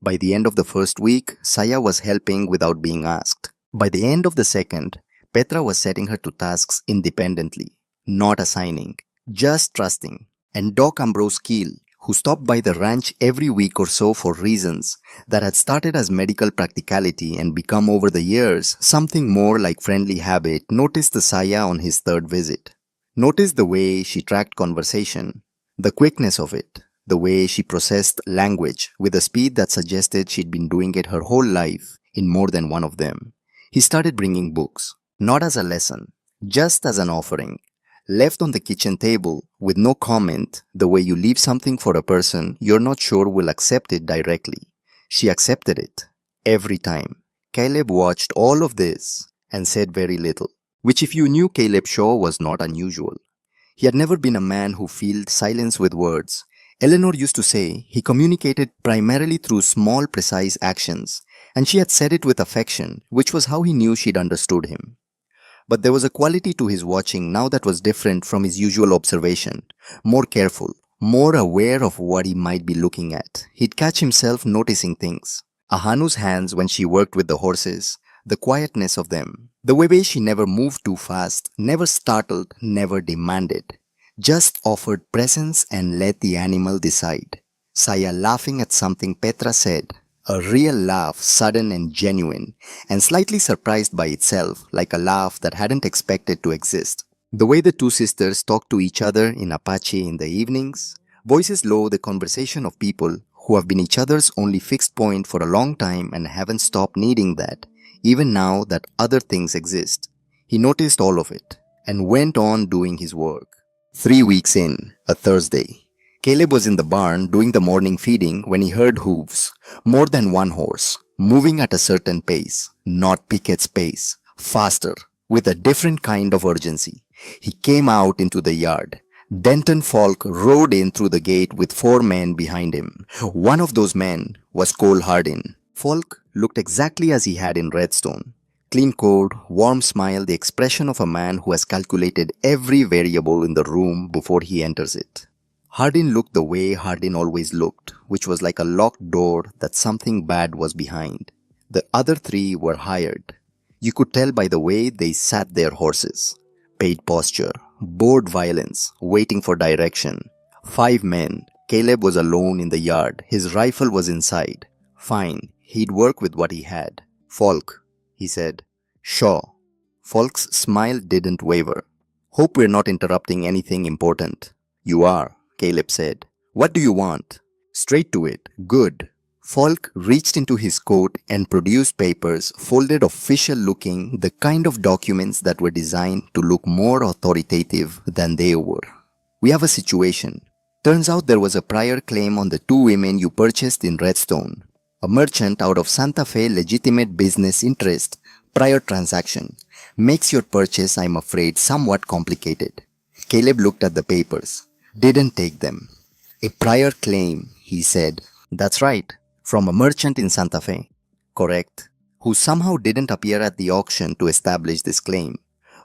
By the end of the first week, Saya was helping without being asked. By the end of the second, Petra was setting her to tasks independently, not assigning, just trusting. And Doc Ambrose Keel, who stopped by the ranch every week or so for reasons that had started as medical practicality and become over the years something more like friendly habit, noticed the Saya on his 3rd visit. Noticed the way she tracked conversation, the quickness of it, the way she processed language with a speed that suggested she'd been doing it her whole life in more than one of them. He started bringing books, not as a lesson, just as an offering, left on the kitchen table with no comment, the way you leave something for a person you're not sure will accept it directly. She accepted it, every time. Caleb watched all of this and said very little. Which, if you knew Caleb Shaw, was not unusual. He had never been a man who filled silence with words. Eleanor used to say he communicated primarily through small, precise actions, and she had said it with affection, which was how he knew she'd understood him. But there was a quality to his watching now that was different from his usual observation, more careful, more aware of what he might be looking at. He'd catch himself noticing things. Ahanu's hands when she worked with the horses, The quietness of them. The way she never moved too fast, never startled, never demanded. Just offered presence and let the animal decide. Saya laughing at something Petra said. A real laugh, sudden and genuine, and slightly surprised by itself, like a laugh that hadn't expected to exist. The way the two sisters talked to each other in Apache in the evenings, voices low, the conversation of people who have been each other's only fixed point for a long time and haven't stopped needing that, even now that other things exist. He noticed all of it and went on doing his work. 3 weeks in, a Thursday, Caleb was in the barn doing the morning feeding when he heard hooves, more than one horse, moving at a certain pace, not Pickett's pace, faster, with a different kind of urgency. He came out into the yard. Denton Falk rode in through the gate with 4 men behind him. One of those men was Cole Hardin. Falk looked exactly as he had in Redstone. Clean coat, warm smile, the expression of a man who has calculated every variable in the room before he enters it. Hardin looked the way Hardin always looked, which was like a locked door that something bad was behind. The other 3 were hired. You could tell by the way they sat their horses. Paid posture, bored violence, waiting for direction. 5 men. Caleb was alone in the yard. His rifle was inside. Fine, he'd work with what he had. Falk, he said. Sure. Falk's smile didn't waver. Hope we're not interrupting anything important. You are, Caleb said. What do you want? Straight to it. Good. Falk reached into his coat and produced papers, folded official looking, the kind of documents that were designed to look more authoritative than they were. We have a situation. Turns out there was a prior claim on the 2 women you purchased in Redstone. A merchant out of Santa Fe legitimate business interest, prior transaction. Makes your purchase, I'm afraid, somewhat complicated. Caleb looked at the papers. Didn't take them. A prior claim, he said. That's right. From a merchant in Santa Fe. Correct. Who somehow didn't appear at the auction to establish this claim.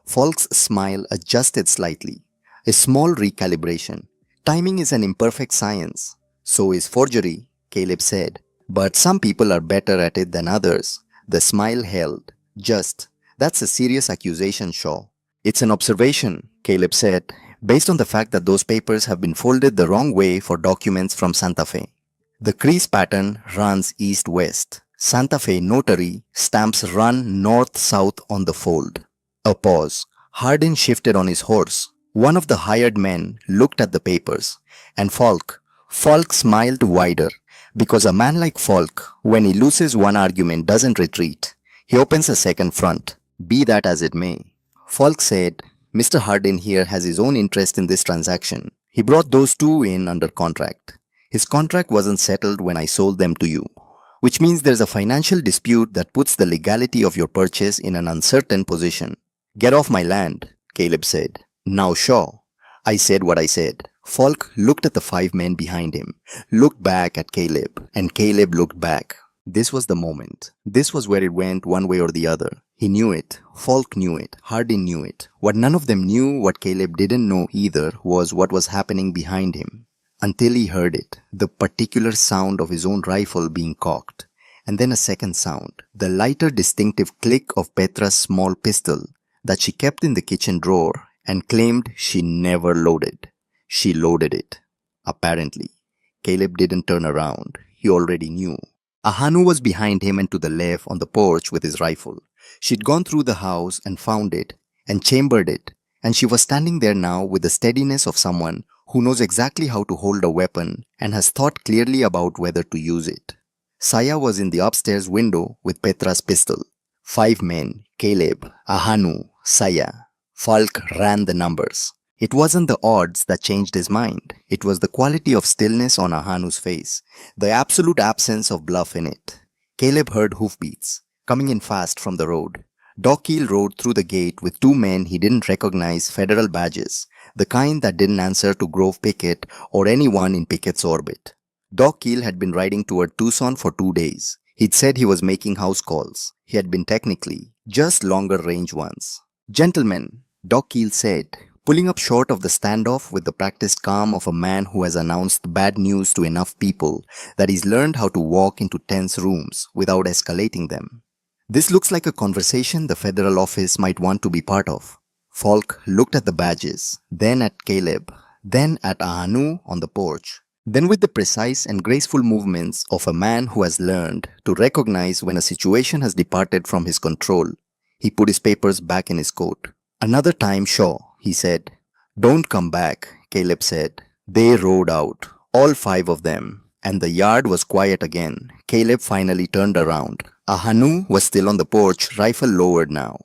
Falk's smile adjusted slightly. A small recalibration. Timing is an imperfect science. So is forgery, Caleb said. But some people are better at it than others. The smile held. Just. That's a serious accusation, Shaw. It's an observation, Caleb said, based on the fact that those papers have been folded the wrong way for documents from Santa Fe. The crease pattern runs east-west. Santa Fe notary stamps run north-south on the fold. A pause. Hardin shifted on his horse. One of the hired men looked at the papers. And Falk smiled wider. Because a man like Falk, when he loses one argument, doesn't retreat. He opens a second front. Be that as it may. Falk said, Mr. Hardin here has his own interest in this transaction. He brought those 2 in under contract. His contract wasn't settled when I sold them to you, which means there's a financial dispute that puts the legality of your purchase in an uncertain position. Get off my land, Caleb said. Now Shaw. I said what I said. Falk looked at the 5 men behind him, looked back at Caleb, and Caleb looked back. This was the moment. This was where it went one way or the other. He knew it. Falk knew it. Hardin knew it. What none of them knew, what Caleb didn't know either, was what was happening behind him. Until he heard it, the particular sound of his own rifle being cocked. And then a second sound, the lighter distinctive click of Petra's small pistol that she kept in the kitchen drawer and claimed she never loaded. She loaded it. Apparently. Caleb didn't turn around. He already knew. Ahanu was behind him and to the left on the porch with his rifle. She'd gone through the house and found it and chambered it, and she was standing there now with the steadiness of someone who knows exactly how to hold a weapon and has thought clearly about whether to use it. Saya was in the upstairs window with Petra's pistol. 5 men, Caleb, Ahanu, Saya. Falk ran the numbers. It wasn't the odds that changed his mind. It was the quality of stillness on Ahanu's face, the absolute absence of bluff in it. Caleb heard hoofbeats, coming in fast from the road. Doc Keel rode through the gate with 2 men he didn't recognize, federal badges, the kind that didn't answer to Grove Pickett or anyone in Pickett's orbit. Doc Keel had been riding toward Tucson for 2 days. He'd said he was making house calls. He had been technically, just longer range ones. Gentlemen, Doc Keel said, pulling up short of the standoff with the practiced calm of a man who has announced bad news to enough people that he's learned how to walk into tense rooms without escalating them. This looks like a conversation the federal office might want to be part of. Falk looked at the badges, then at Caleb, then at Ahanu on the porch. Then, with the precise and graceful movements of a man who has learned to recognize when a situation has departed from his control, he put his papers back in his coat. Another time, Shaw, he said. Don't come back, Caleb said. They rode out, all five of them, and the yard was quiet again. Caleb finally turned around. Ahanu was still on the porch, rifle lowered now,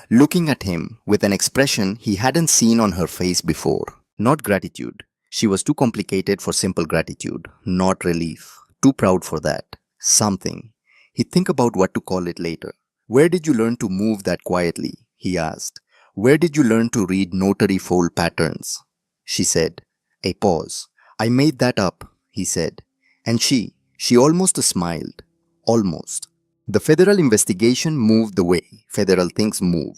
looking at him with an expression he hadn't seen on her face before. Not gratitude. She was too complicated for simple gratitude. Not relief. Too proud for that. Something. He'd think about what to call it later. Where did you learn to move that quietly? He asked. Where did you learn to read notary fold patterns? She said. A pause. I made that up, he said. And she almost smiled. Almost. The federal investigation moved the way federal things move,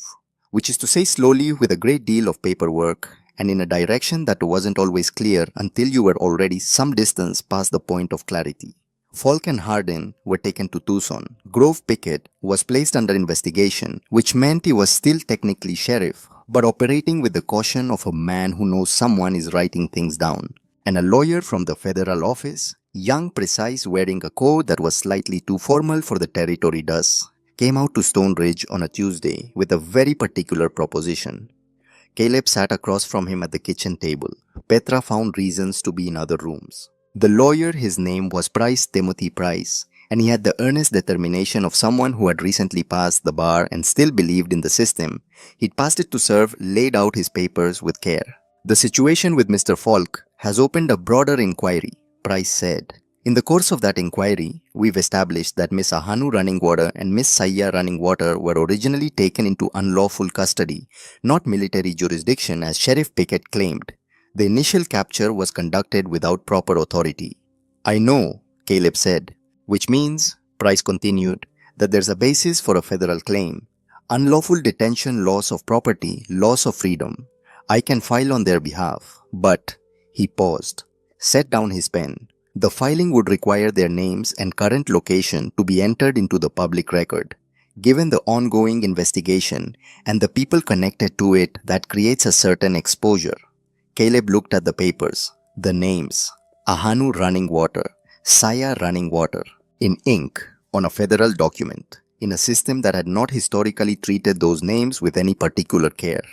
which is to say slowly with a great deal of paperwork and in a direction that wasn't always clear until you were already some distance past the point of clarity. Falk and Hardin were taken to Tucson. Grove Pickett was placed under investigation, which meant he was still technically sheriff, but operating with the caution of a man who knows someone is writing things down. And a lawyer from the federal office, young, precise, wearing a coat that was slightly too formal for the territory does, came out to Stone Ridge on a Tuesday with a very particular proposition. Caleb sat across from him at the kitchen table. Petra found reasons to be in other rooms. The lawyer, his name was Price Timothy Price, and he had the earnest determination of someone who had recently passed the bar and still believed in the system. He'd passed it to serve, laid out his papers with care. The situation with Mr. Falk has opened a broader inquiry, Price said. In the course of that inquiry, we've established that Miss Ahanu Running Water and Miss Saya Running Water were originally taken into unlawful custody, not military jurisdiction as Sheriff Pickett claimed. The initial capture was conducted without proper authority. I know, Caleb said, which means, Price continued, that there's a basis for a federal claim. Unlawful detention, loss of property, loss of freedom. I can file on their behalf, but, he paused, set down his pen. The filing would require their names and current location to be entered into the public record. Given the ongoing investigation and the people connected to it, that creates a certain exposure. Caleb looked at the papers, the names, Ahanu Running Water, Saya Running Water, in ink on a federal document, in a system that had not historically treated those names with any particular care.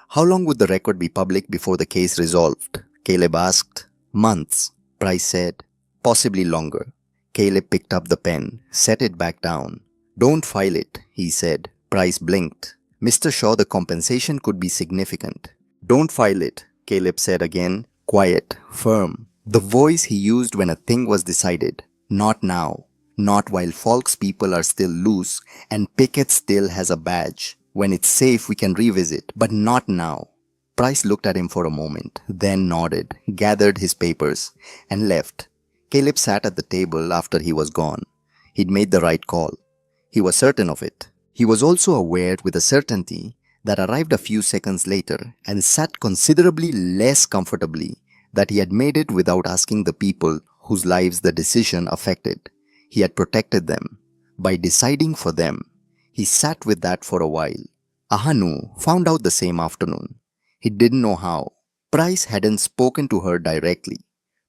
How long would the record be public before the case resolved? Caleb asked. Months, Price said. Possibly longer. Caleb picked up the pen, set it back down. Don't file it, he said. Price blinked. Mr. Shaw, the compensation could be significant. Don't file it, Caleb said again, quiet, firm. The voice he used when a thing was decided. Not now. Not while Falk's people are still loose and Pickett still has a badge. When it's safe, we can revisit, but not now. Price looked at him for a moment, then nodded, gathered his papers, and left. Caleb sat at the table after he was gone. He'd made the right call. He was certain of it. He was also aware with a certainty that arrived a few seconds later and sat considerably less comfortably that he had made it without asking the people whose lives the decision affected. He had protected them. By deciding for them, he sat with that for a while. Ahanu found out the same afternoon. He didn't know how. Price hadn't spoken to her directly.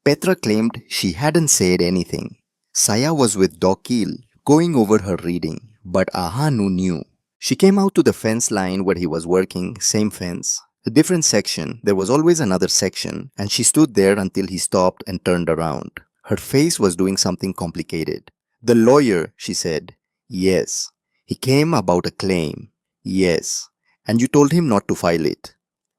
Petra claimed she hadn't said anything. Saya was with Doc Keel, going over her reading, but Ahanu knew. She came out to the fence line where he was working, same fence. A different section, there was always another section, and she stood there until he stopped and turned around. Her face was doing something complicated. The lawyer, she said. Yes. He came about a claim. Yes. And you told him not to file it.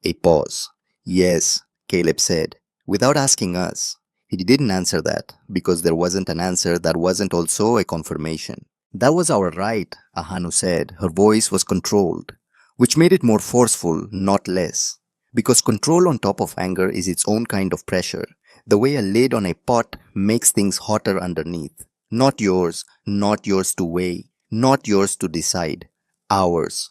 A pause. Yes, Caleb said, without asking us. He didn't answer that, because there wasn't an answer that wasn't also a confirmation. That was our right, Ahanu said. Her voice was controlled, which made it more forceful, not less. Because control on top of anger is its own kind of pressure, the way a lid on a pot makes things hotter underneath. Not yours to weigh, not yours to decide. Ours.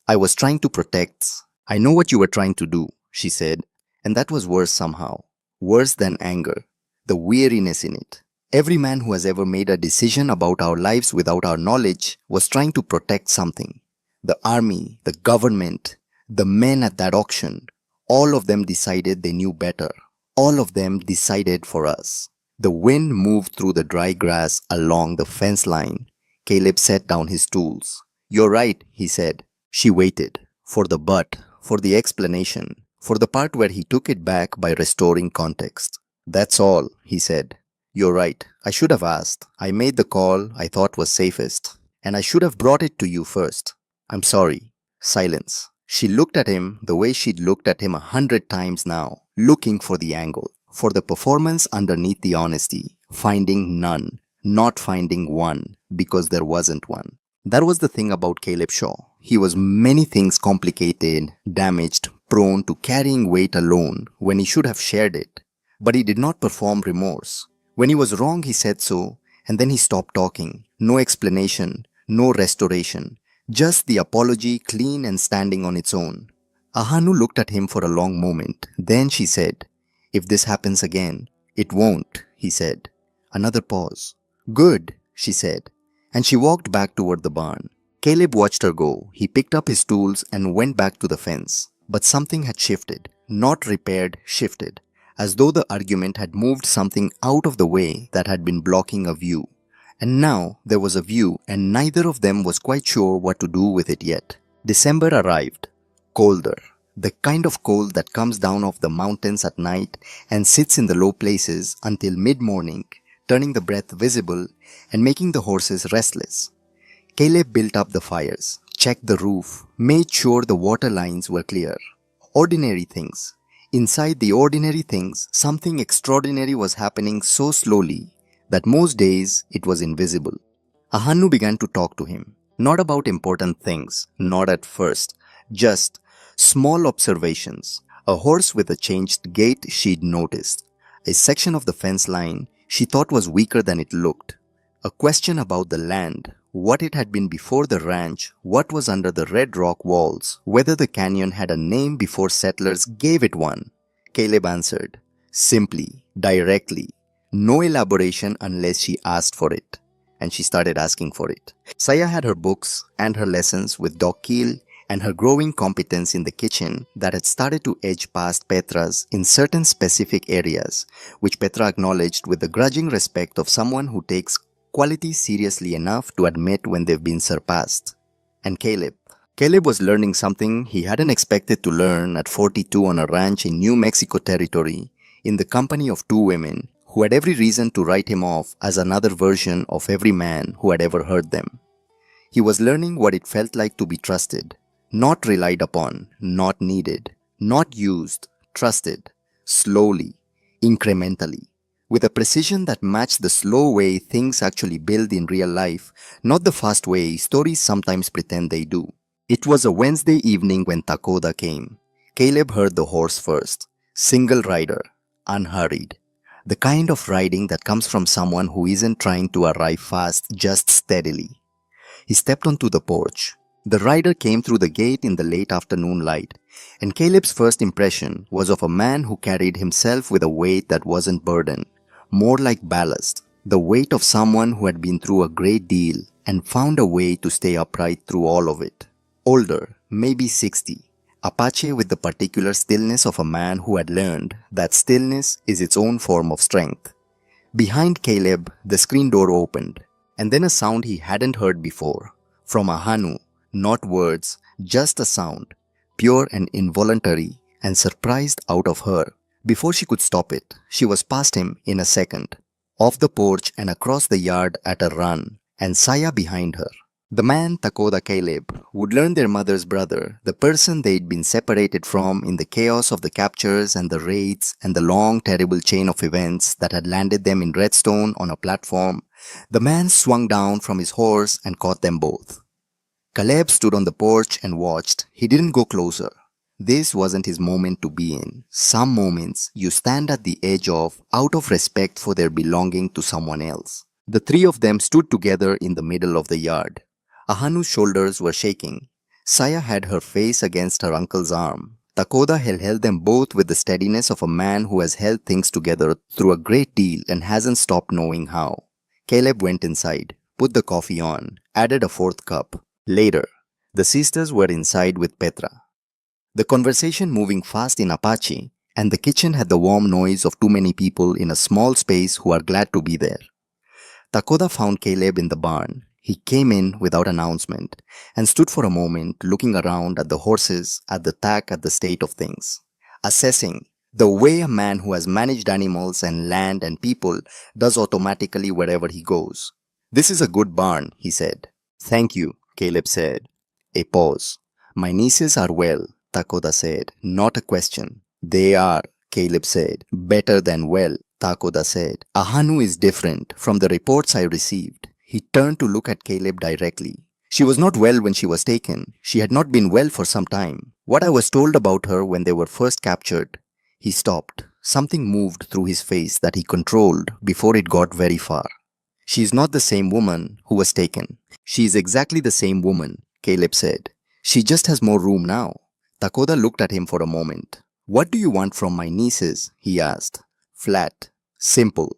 I was trying to protect. I know what you were trying to do, she said, and that was worse somehow. Worse than anger. The weariness in it. Every man who has ever made a decision about our lives without our knowledge was trying to protect something. The army, the government, the men at that auction, all of them decided they knew better. All of them decided for us. The wind moved through the dry grass along the fence line. Caleb set down his tools. "You're right," he said. She waited. For the but, for the explanation, for the part where he took it back by restoring context. "That's all," he said. "You're right. I should have asked. I made the call I thought was safest. And I should have brought it to you first. I'm sorry." Silence. She looked at him the way she'd looked at him 100 times now, looking for the angle, for the performance underneath the honesty, finding none, not finding one, because there wasn't one. That was the thing about Caleb Shaw. He was many things complicated, damaged, prone to carrying weight alone when he should have shared it. But he did not perform remorse. When he was wrong, he said so, and then he stopped talking. No explanation, no restoration. Just the apology, clean and standing on its own. Ahanu looked at him for a long moment. Then she said, "If this happens again." "It won't," he said. Another pause. "Good," she said. And she walked back toward the barn. Caleb watched her go. He picked up his tools and went back to the fence. But something had shifted. Not repaired, shifted. As though the argument had moved something out of the way that had been blocking a view. And now there was a view, and neither of them was quite sure what to do with it yet. December arrived. Colder. The kind of cold that comes down off the mountains at night and sits in the low places until mid-morning, turning the breath visible and making the horses restless. Caleb built up the fires, checked the roof, made sure the water lines were clear. Ordinary things. Inside the ordinary things, something extraordinary was happening so slowly that most days it was invisible. Ahanu began to talk to him, not about important things, not at first, just small observations. A horse with a changed gait she'd noticed. A section of the fence line she thought was weaker than it looked. A question about the land, what it had been before the ranch, what was under the red rock walls, whether the canyon had a name before settlers gave it one. Caleb answered, simply, directly. No elaboration unless she asked for it. And she started asking for it. Saya had her books and her lessons with Doc Keel and her growing competence in the kitchen that had started to edge past Petra's in certain specific areas, which Petra acknowledged with the grudging respect of someone who takes quality seriously enough to admit when they've been surpassed. And Caleb. Caleb was learning something he hadn't expected to learn at 42 on a ranch in New Mexico territory in the company of two women who had every reason to write him off as another version of every man who had ever heard them. He was learning what it felt like to be trusted, not relied upon, not needed, not used, trusted, slowly, incrementally, with a precision that matched the slow way things actually build in real life, not the fast way stories sometimes pretend they do. It was a Wednesday evening when Takoda came. Caleb heard the horse first, single rider, unhurried. The kind of riding that comes from someone who isn't trying to arrive fast, just steadily. He stepped onto the porch. The rider came through the gate in the late afternoon light, and Caleb's first impression was of a man who carried himself with a weight that wasn't burden, more like ballast, the weight of someone who had been through a great deal and found a way to stay upright through all of it. Older, maybe 60. Apache with the particular stillness of a man who had learned that stillness is its own form of strength. Behind Caleb, the screen door opened, and then a sound he hadn't heard before. From Ahanu, not words, just a sound, pure and involuntary, and surprised out of her. Before she could stop it, she was past him in a second, off the porch and across the yard at a run, and Saya behind her. The man, Takoda Caleb, would learn their mother's brother, the person they'd been separated from in the chaos of the captures and the raids and the long, terrible chain of events that had landed them in Redstone on a platform. The man swung down from his horse and caught them both. Caleb stood on the porch and watched. He didn't go closer. This wasn't his moment to be in. Some moments you stand at the edge of out of respect for their belonging to someone else. The three of them stood together in the middle of the yard. Ahanu's shoulders were shaking. Saya had her face against her uncle's arm. Takoda held them both with the steadiness of a man who has held things together through a great deal and hasn't stopped knowing how. Caleb went inside, put the coffee on, added a fourth cup. Later, the sisters were inside with Petra. The conversation moving fast in Apache, and the kitchen had the warm noise of too many people in a small space who are glad to be there. Takoda found Caleb in the barn. He came in without announcement and stood for a moment looking around at the horses, at the tack, at the state of things, assessing the way a man who has managed animals and land and people does automatically wherever he goes. "This is a good barn," he said. "Thank you," Caleb said. A pause. "My nieces are well," Takoda said. "Not a question." "They are," Caleb said. "Better than well," Takoda said. "Ahanu is different from the reports I received." He turned to look at Caleb directly. "She was not well when she was taken. She had not been well for some time. What I was told about her when they were first captured." He stopped. Something moved through his face that he controlled before it got very far. "She is not the same woman who was taken." "She is exactly the same woman," Caleb said. "She just has more room now." Takoda looked at him for a moment. "What do you want from my nieces?" he asked. Flat. Simple.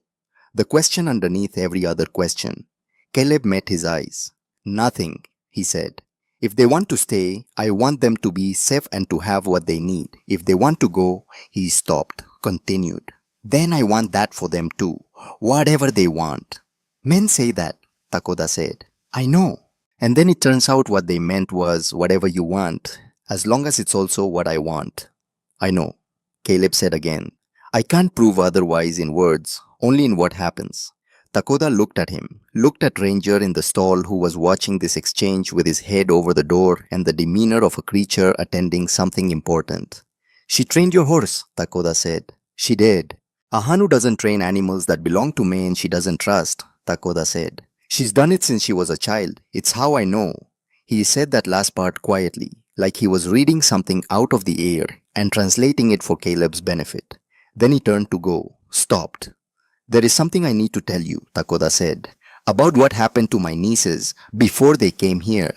The question underneath every other question. Caleb met his eyes. "Nothing," he said. "If they want to stay, I want them to be safe and to have what they need. If they want to go," he stopped, continued. "Then I want that for them too. Whatever they want." "Men say that," Takoda said. "I know." And then it turns out what they meant was whatever you want, as long as it's also what I want. "I know," Caleb said again. "I can't prove otherwise in words, only in what happens." Takoda looked at him, looked at Ranger in the stall who was watching this exchange with his head over the door and the demeanor of a creature attending something important. "She trained your horse," Takoda said. "She did." "Ahanu doesn't train animals that belong to men she doesn't trust," Takoda said. "She's done it since she was a child. It's how I know." He said that last part quietly, like he was reading something out of the air and translating it for Caleb's benefit. Then he turned to go, stopped. "There is something I need to tell you," Takoda said, "about what happened to my nieces before they came here."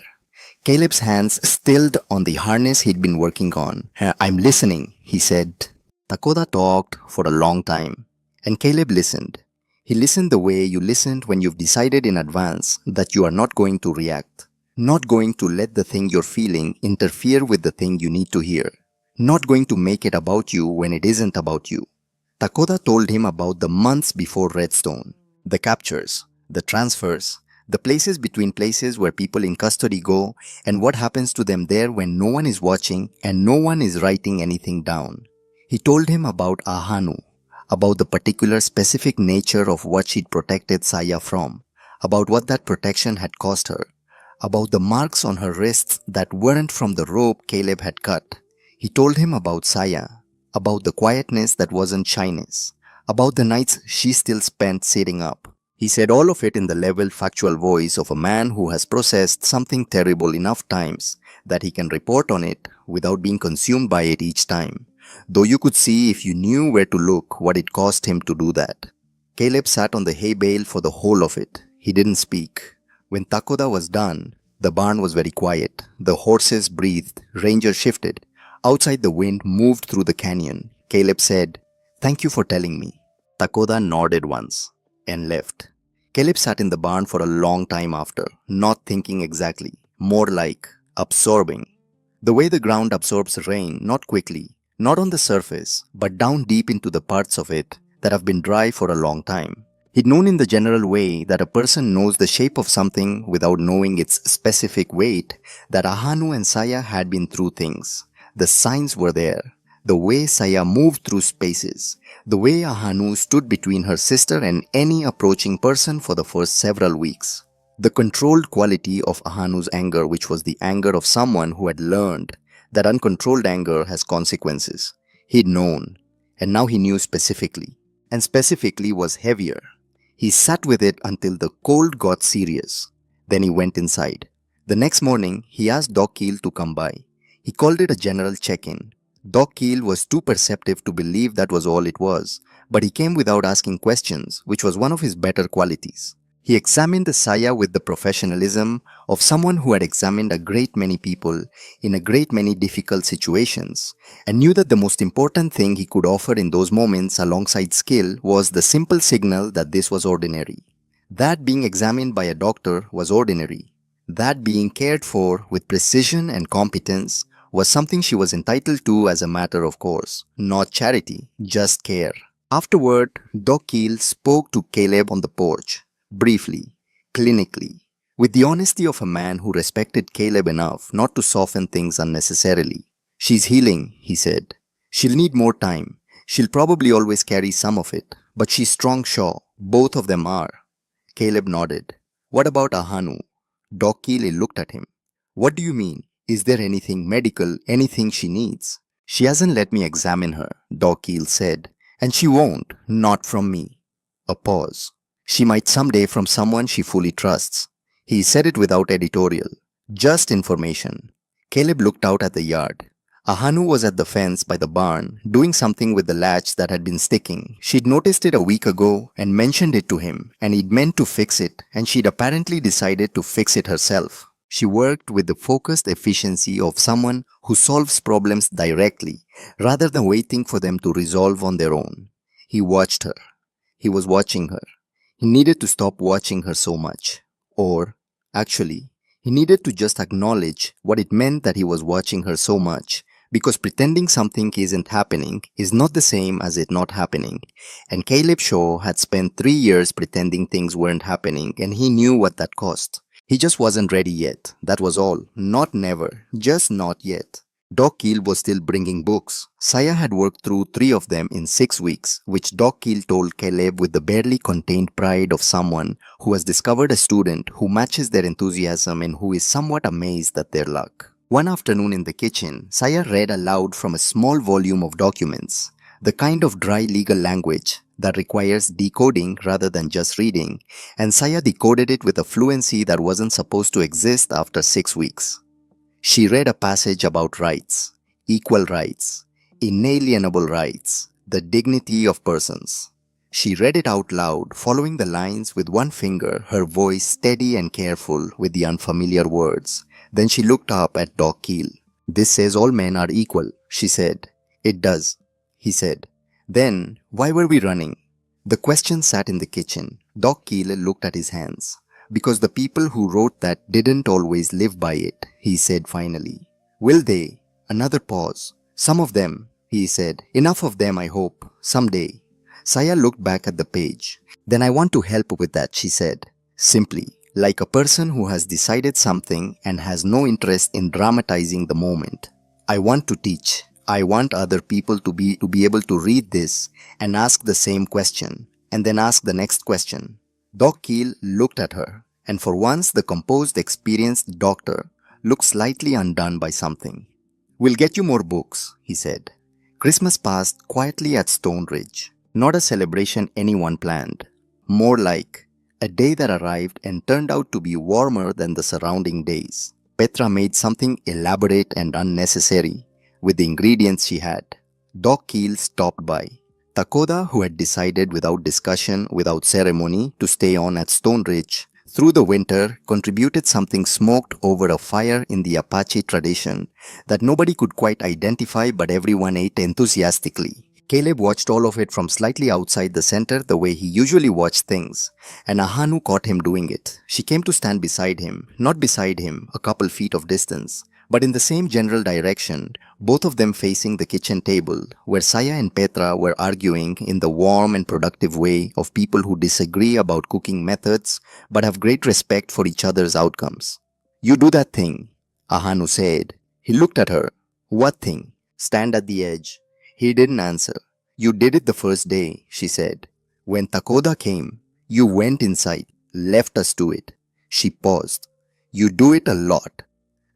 Caleb's hands stilled on the harness he'd been working on. "I'm listening," he said. Takoda talked for a long time, and Caleb listened. He listened the way you listened when you've decided in advance that you are not going to react, not going to let the thing you're feeling interfere with the thing you need to hear, not going to make it about you when it isn't about you. Takoda told him about the months before Redstone, the captures, the transfers, the places between places where people in custody go, and what happens to them there when no one is watching and no one is writing anything down. He told him about Ahanu, about the particular specific nature of what she'd protected Saya from, about what that protection had cost her, about the marks on her wrists that weren't from the rope Caleb had cut. He told him about Saya, about the quietness that wasn't shyness, about the nights she still spent sitting up. He said all of it in the level, factual voice of a man who has processed something terrible enough times that he can report on it without being consumed by it each time, though you could see if you knew where to look what it cost him to do that. Caleb sat on the hay bale for the whole of it. He didn't speak. When Takoda was done, the barn was very quiet. The horses breathed. Ranger shifted. Outside, the wind moved through the canyon. Caleb said, "Thank you for telling me." Takoda nodded once and left. Caleb sat in the barn for a long time after, not thinking exactly, more like absorbing. The way the ground absorbs rain, not quickly, not on the surface, but down deep into the parts of it that have been dry for a long time. He'd known in the general way that a person knows the shape of something without knowing its specific weight, that Ahanu and Saya had been through things. The signs were there. The way Saya moved through spaces. The way Ahanu stood between her sister and any approaching person for the first several weeks. The controlled quality of Ahanu's anger, which was the anger of someone who had learned that uncontrolled anger has consequences. He'd known, and now he knew specifically. And specifically was heavier. He sat with it until the cold got serious. Then he went inside. The next morning, he asked Doc Keel to come by. He called it a general check-in. Doc Keel was too perceptive to believe that was all it was, but he came without asking questions, which was one of his better qualities. He examined the Saya with the professionalism of someone who had examined a great many people in a great many difficult situations and knew that the most important thing he could offer in those moments alongside skill was the simple signal that this was ordinary. That being examined by a doctor was ordinary. That being cared for with precision and competence was something she was entitled to as a matter of course, not charity, just care. Afterward, Doc Keel spoke to Caleb on the porch, briefly, clinically, with the honesty of a man who respected Caleb enough not to soften things unnecessarily. She's healing, he said. She'll need more time. She'll probably always carry some of it, but she's strong, sure. Both of them are. Caleb nodded. What about Ahanu? Doc Keel looked at him. What do you mean? Is there anything medical, anything she needs? She hasn't let me examine her, Doc Keel said. And she won't, not from me. A pause. She might someday from someone she fully trusts. He said it without editorial. Just information. Caleb looked out at the yard. Ahanu was at the fence by the barn, doing something with the latch that had been sticking. She'd noticed it a week ago and mentioned it to him, and he'd meant to fix it, and she'd apparently decided to fix it herself. She worked with the focused efficiency of someone who solves problems directly, rather than waiting for them to resolve on their own. He watched her. He was watching her. He needed to stop watching her so much. Or, actually, he needed to just acknowledge what it meant that he was watching her so much, because pretending something isn't happening is not the same as it not happening. And Caleb Shaw had spent 3 years pretending things weren't happening, and he knew what that cost. He just wasn't ready yet, that was all. Not never, just not yet. Doc Keel was still bringing books. Saya had worked through 3 of them in 6 weeks, which Doc Keel told Caleb with the barely contained pride of someone who has discovered a student who matches their enthusiasm and who is somewhat amazed at their luck. One afternoon in the kitchen, Saya read aloud from a small volume of documents, the kind of dry legal language that requires decoding rather than just reading, and Saya decoded it with a fluency that wasn't supposed to exist after 6 weeks. She read a passage about rights, equal rights, inalienable rights, the dignity of persons. She read it out loud, following the lines with one finger, her voice steady and careful with the unfamiliar words. Then she looked up at Doc Keel. This says all men are equal, she said. It does, he said. Then, why were we running? The question sat in the kitchen. Doc Keel looked at his hands. Because the people who wrote that didn't always live by it, he said finally. Will they? Another pause. Some of them, he said. Enough of them, I hope. Someday. Saya looked back at the page. Then I want to help with that, she said. Simply, like a person who has decided something and has no interest in dramatizing the moment. I want to teach. I want other people to be able to read this and ask the same question, and then ask the next question. Doc Keel looked at her, and for once the composed, experienced doctor looked slightly undone by something. We'll get you more books, he said. Christmas passed quietly at Stone Ridge. Not a celebration anyone planned. More like a day that arrived and turned out to be warmer than the surrounding days. Petra made something elaborate and unnecessary with the ingredients she had. Doc Keel stopped by. Takoda, who had decided without discussion, without ceremony, to stay on at Stone Ridge through the winter, contributed something smoked over a fire in the Apache tradition that nobody could quite identify but everyone ate enthusiastically. Caleb watched all of it from slightly outside the center the way he usually watched things, and Ahanu caught him doing it. She came to stand beside him, not beside him, a couple feet of distance, but in the same general direction, both of them facing the kitchen table, where Saya and Petra were arguing in the warm and productive way of people who disagree about cooking methods but have great respect for each other's outcomes. You do that thing, Ahanu said. He looked at her. What thing? Stand at the edge. He didn't answer. You did it the first day, she said. When Takoda came, you went inside, left us to it. She paused. You do it a lot.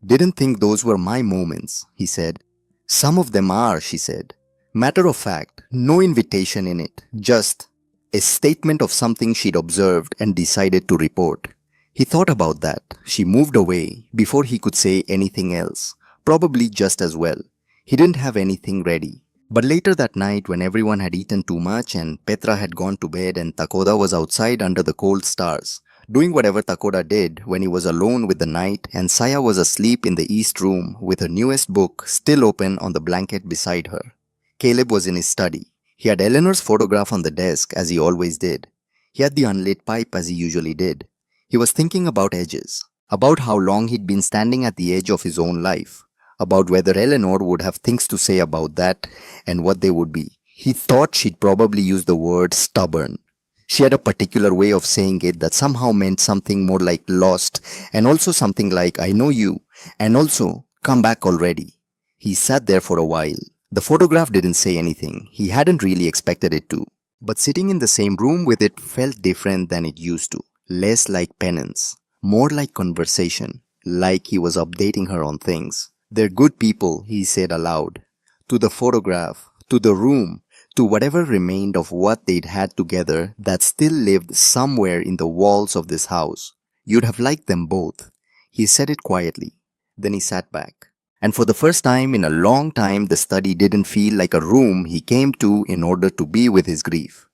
Didn't think those were my moments, he said. Some of them are, she said. Matter of fact, no invitation in it, just a statement of something she'd observed and decided to report. He thought about that. She moved away before he could say anything else, probably just as well. He didn't have anything ready. But later that night, when everyone had eaten too much and Petra had gone to bed and Takoda was outside under the cold stars, doing whatever Takoda did when he was alone with the night and Saya was asleep in the east room with her newest book still open on the blanket beside her. Caleb was in his study. He had Eleanor's photograph on the desk as he always did. He had the unlit pipe as he usually did. He was thinking about edges, about how long he'd been standing at the edge of his own life, about whether Eleanor would have things to say about that and what they would be. He thought she'd probably use the word stubborn. She had a particular way of saying it that somehow meant something more like lost and also something like I know you and also come back already. He sat there for a while. The photograph didn't say anything. He hadn't really expected it to. But sitting in the same room with it felt different than it used to. Less like penance. More like conversation. Like he was updating her on things. They're good people, he said aloud. To the photograph, to the room, to whatever remained of what they'd had together that still lived somewhere in the walls of this house. You'd have liked them both. He said it quietly. Then he sat back. And for the first time in a long time, the study didn't feel like a room he came to in order to be with his grief.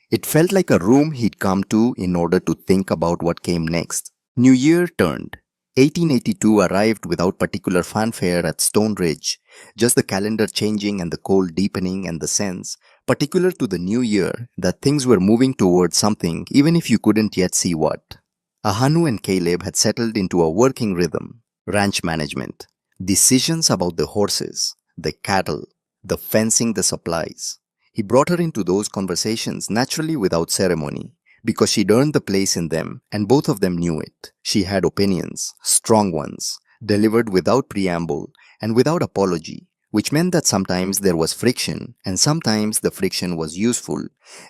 It felt like a room he'd come to in order to think about what came next. New Year turned. 1882 arrived without particular fanfare at Stone Ridge, just the calendar changing and the cold deepening and the sense, particular to the new year, that things were moving towards something even if you couldn't yet see what. Ahanu and Caleb had settled into a working rhythm, ranch management, decisions about the horses, the cattle, the fencing, the supplies. He brought her into those conversations naturally without ceremony, because she'd earned the place in them and both of them knew it. She had opinions, strong ones, delivered without preamble and without apology, which meant that sometimes there was friction and sometimes the friction was useful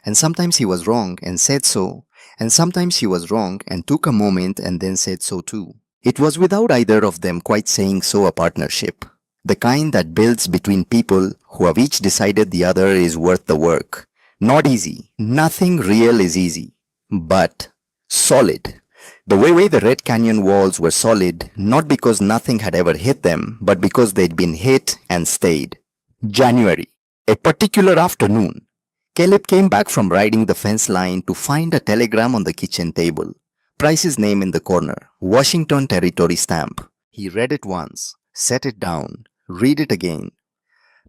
and sometimes he was wrong and said so and sometimes he was wrong and took a moment and then said so too. It was without either of them quite saying so a partnership. The kind that builds between people who have each decided the other is worth the work. Not easy. Nothing real is easy. But solid. The way the Red Canyon walls were solid, not because nothing had ever hit them, but because they'd been hit and stayed. January. A particular afternoon. Caleb came back from riding the fence line to find a telegram on the kitchen table. Price's name in the corner. Washington Territory stamp. He read it once, set it down, read it again.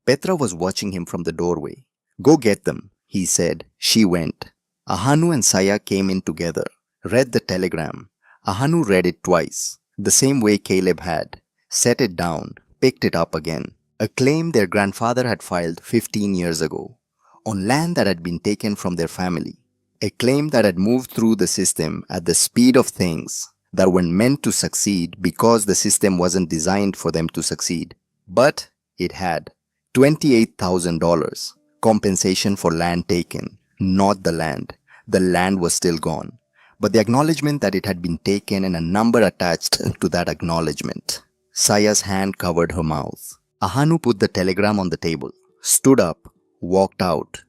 Petra was watching him from the doorway. Go get them, he said. She went. Ahanu and Saya came in together, read the telegram. Ahanu read it twice, the same way Caleb had, set it down, picked it up again. A claim their grandfather had filed 15 years ago, on land that had been taken from their family. A claim that had moved through the system at the speed of things that were meant to succeed because the system wasn't designed for them to succeed. But it had $28,000, compensation for land taken, not the land. The land was still gone, but the acknowledgement that it had been taken and a number attached to that acknowledgement. Saya's hand covered her mouth. Ahanu put the telegram on the table, stood up, walked out.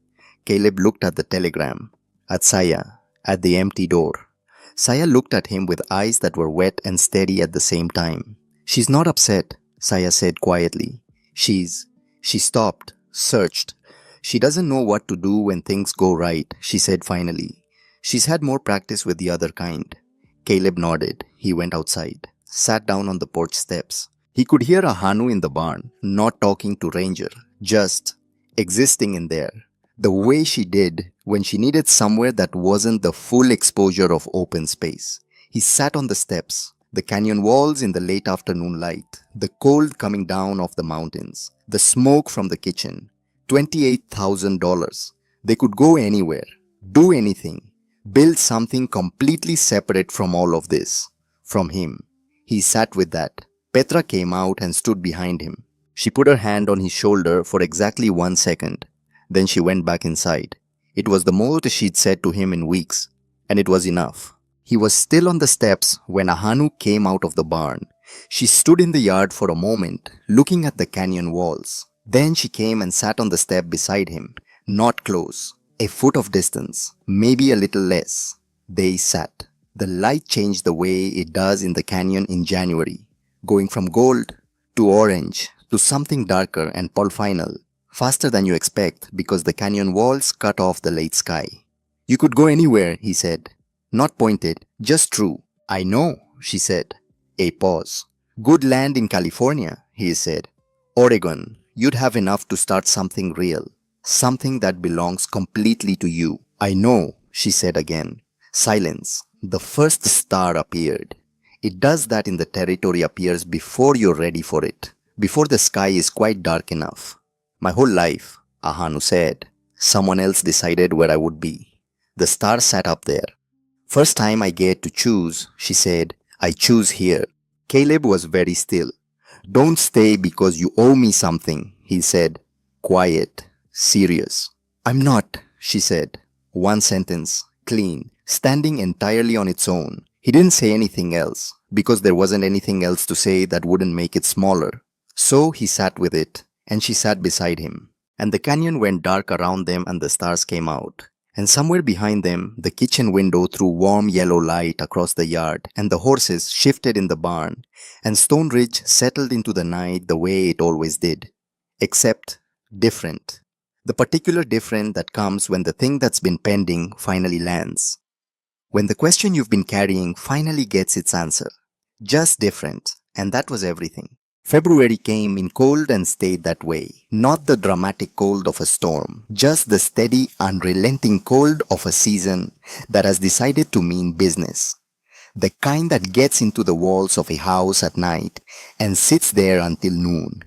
Caleb looked at the telegram, at Saya, at the empty door. Saya looked at him with eyes that were wet and steady at the same time. She's not upset, Saya said quietly. She stopped, searched. She doesn't know what to do when things go right, she said finally. She's had more practice with the other kind. Caleb nodded. He went outside, sat down on the porch steps. He could hear Ahanu in the barn, not talking to Ranger, just existing in there. The way she did when she needed somewhere that wasn't the full exposure of open space. He sat on the steps, the canyon walls in the late afternoon light, the cold coming down off the mountains, the smoke from the kitchen. $28,000. They could go anywhere, do anything, build something completely separate from all of this, from him. He sat with that. Petra came out and stood behind him. She put her hand on his shoulder for exactly 1 second. Then she went back inside. It was the most she'd said to him in weeks, and it was enough. He was still on the steps when Ahanu came out of the barn. She stood in the yard for a moment, looking at the canyon walls. Then she came and sat on the step beside him, not close, a foot of distance, maybe a little less. They sat. The light changed the way it does in the canyon in January, going from gold to orange to something darker and polyphonal, faster than you expect because the canyon walls cut off the late sky. You could go anywhere, he said. Not pointed, just true. I know, she said. A pause. Good land in California, he said. Oregon, you'd have enough to start something real. Something that belongs completely to you. I know, she said again. Silence. The first star appeared. It does that in the territory appears before you're ready for it, before the sky is quite dark enough. My whole life, Ahanu said, someone else decided where I would be. The star sat up there. First time I get to choose, she said, I choose here. Caleb was very still. Don't stay because you owe me something, he said. Quiet, serious. I'm not, she said. One sentence, clean, standing entirely on its own. He didn't say anything else, because there wasn't anything else to say that wouldn't make it smaller. So he sat with it, and she sat beside him. And the canyon went dark around them and the stars came out. And somewhere behind them, the kitchen window threw warm yellow light across the yard, and the horses shifted in the barn, and Stone Ridge settled into the night the way it always did. Except different. The particular different that comes when the thing that's been pending finally lands. When the question you've been carrying finally gets its answer. Just different, and that was everything. February came in cold and stayed that way. Not the dramatic cold of a storm, just the steady, unrelenting cold of a season that has decided to mean business. The kind that gets into the walls of a house at night and sits there until noon.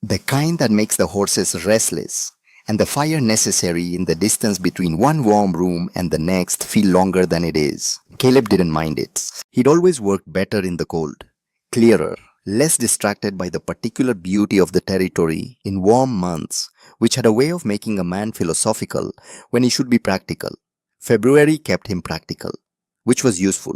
The kind that makes the horses restless and the fire necessary in the distance between one warm room and the next feel longer than it is. Caleb didn't mind it. He'd always worked better in the cold. Clearer, less distracted by the particular beauty of the territory in warm months, which had a way of making a man philosophical when he should be practical. February kept him practical, which was useful,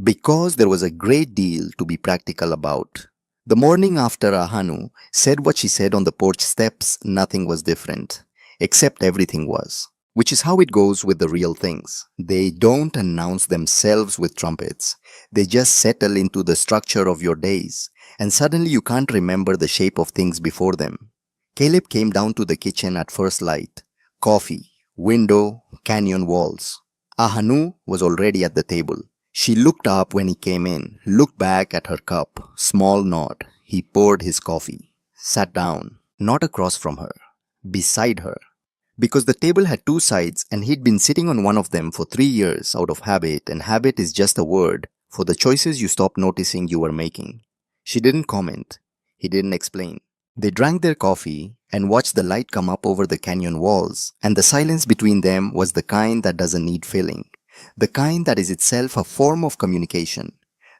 because there was a great deal to be practical about. The morning after Ahanu said what she said on the porch steps, nothing was different, except everything was. Which is how it goes with the real things. They don't announce themselves with trumpets. They just settle into the structure of your days, and suddenly you can't remember the shape of things before them. Caleb came down to the kitchen at first light. Coffee, window, canyon walls. Ahanu was already at the table. She looked up when he came in, looked back at her cup, small nod. He poured his coffee, sat down, not across from her, beside her. Because the table had two sides and he'd been sitting on one of them for 3 years out of habit, and habit is just a word for the choices you stop noticing you were making. She didn't comment. He didn't explain. They drank their coffee and watched the light come up over the canyon walls, and the silence between them was the kind that doesn't need filling. The kind that is itself a form of communication.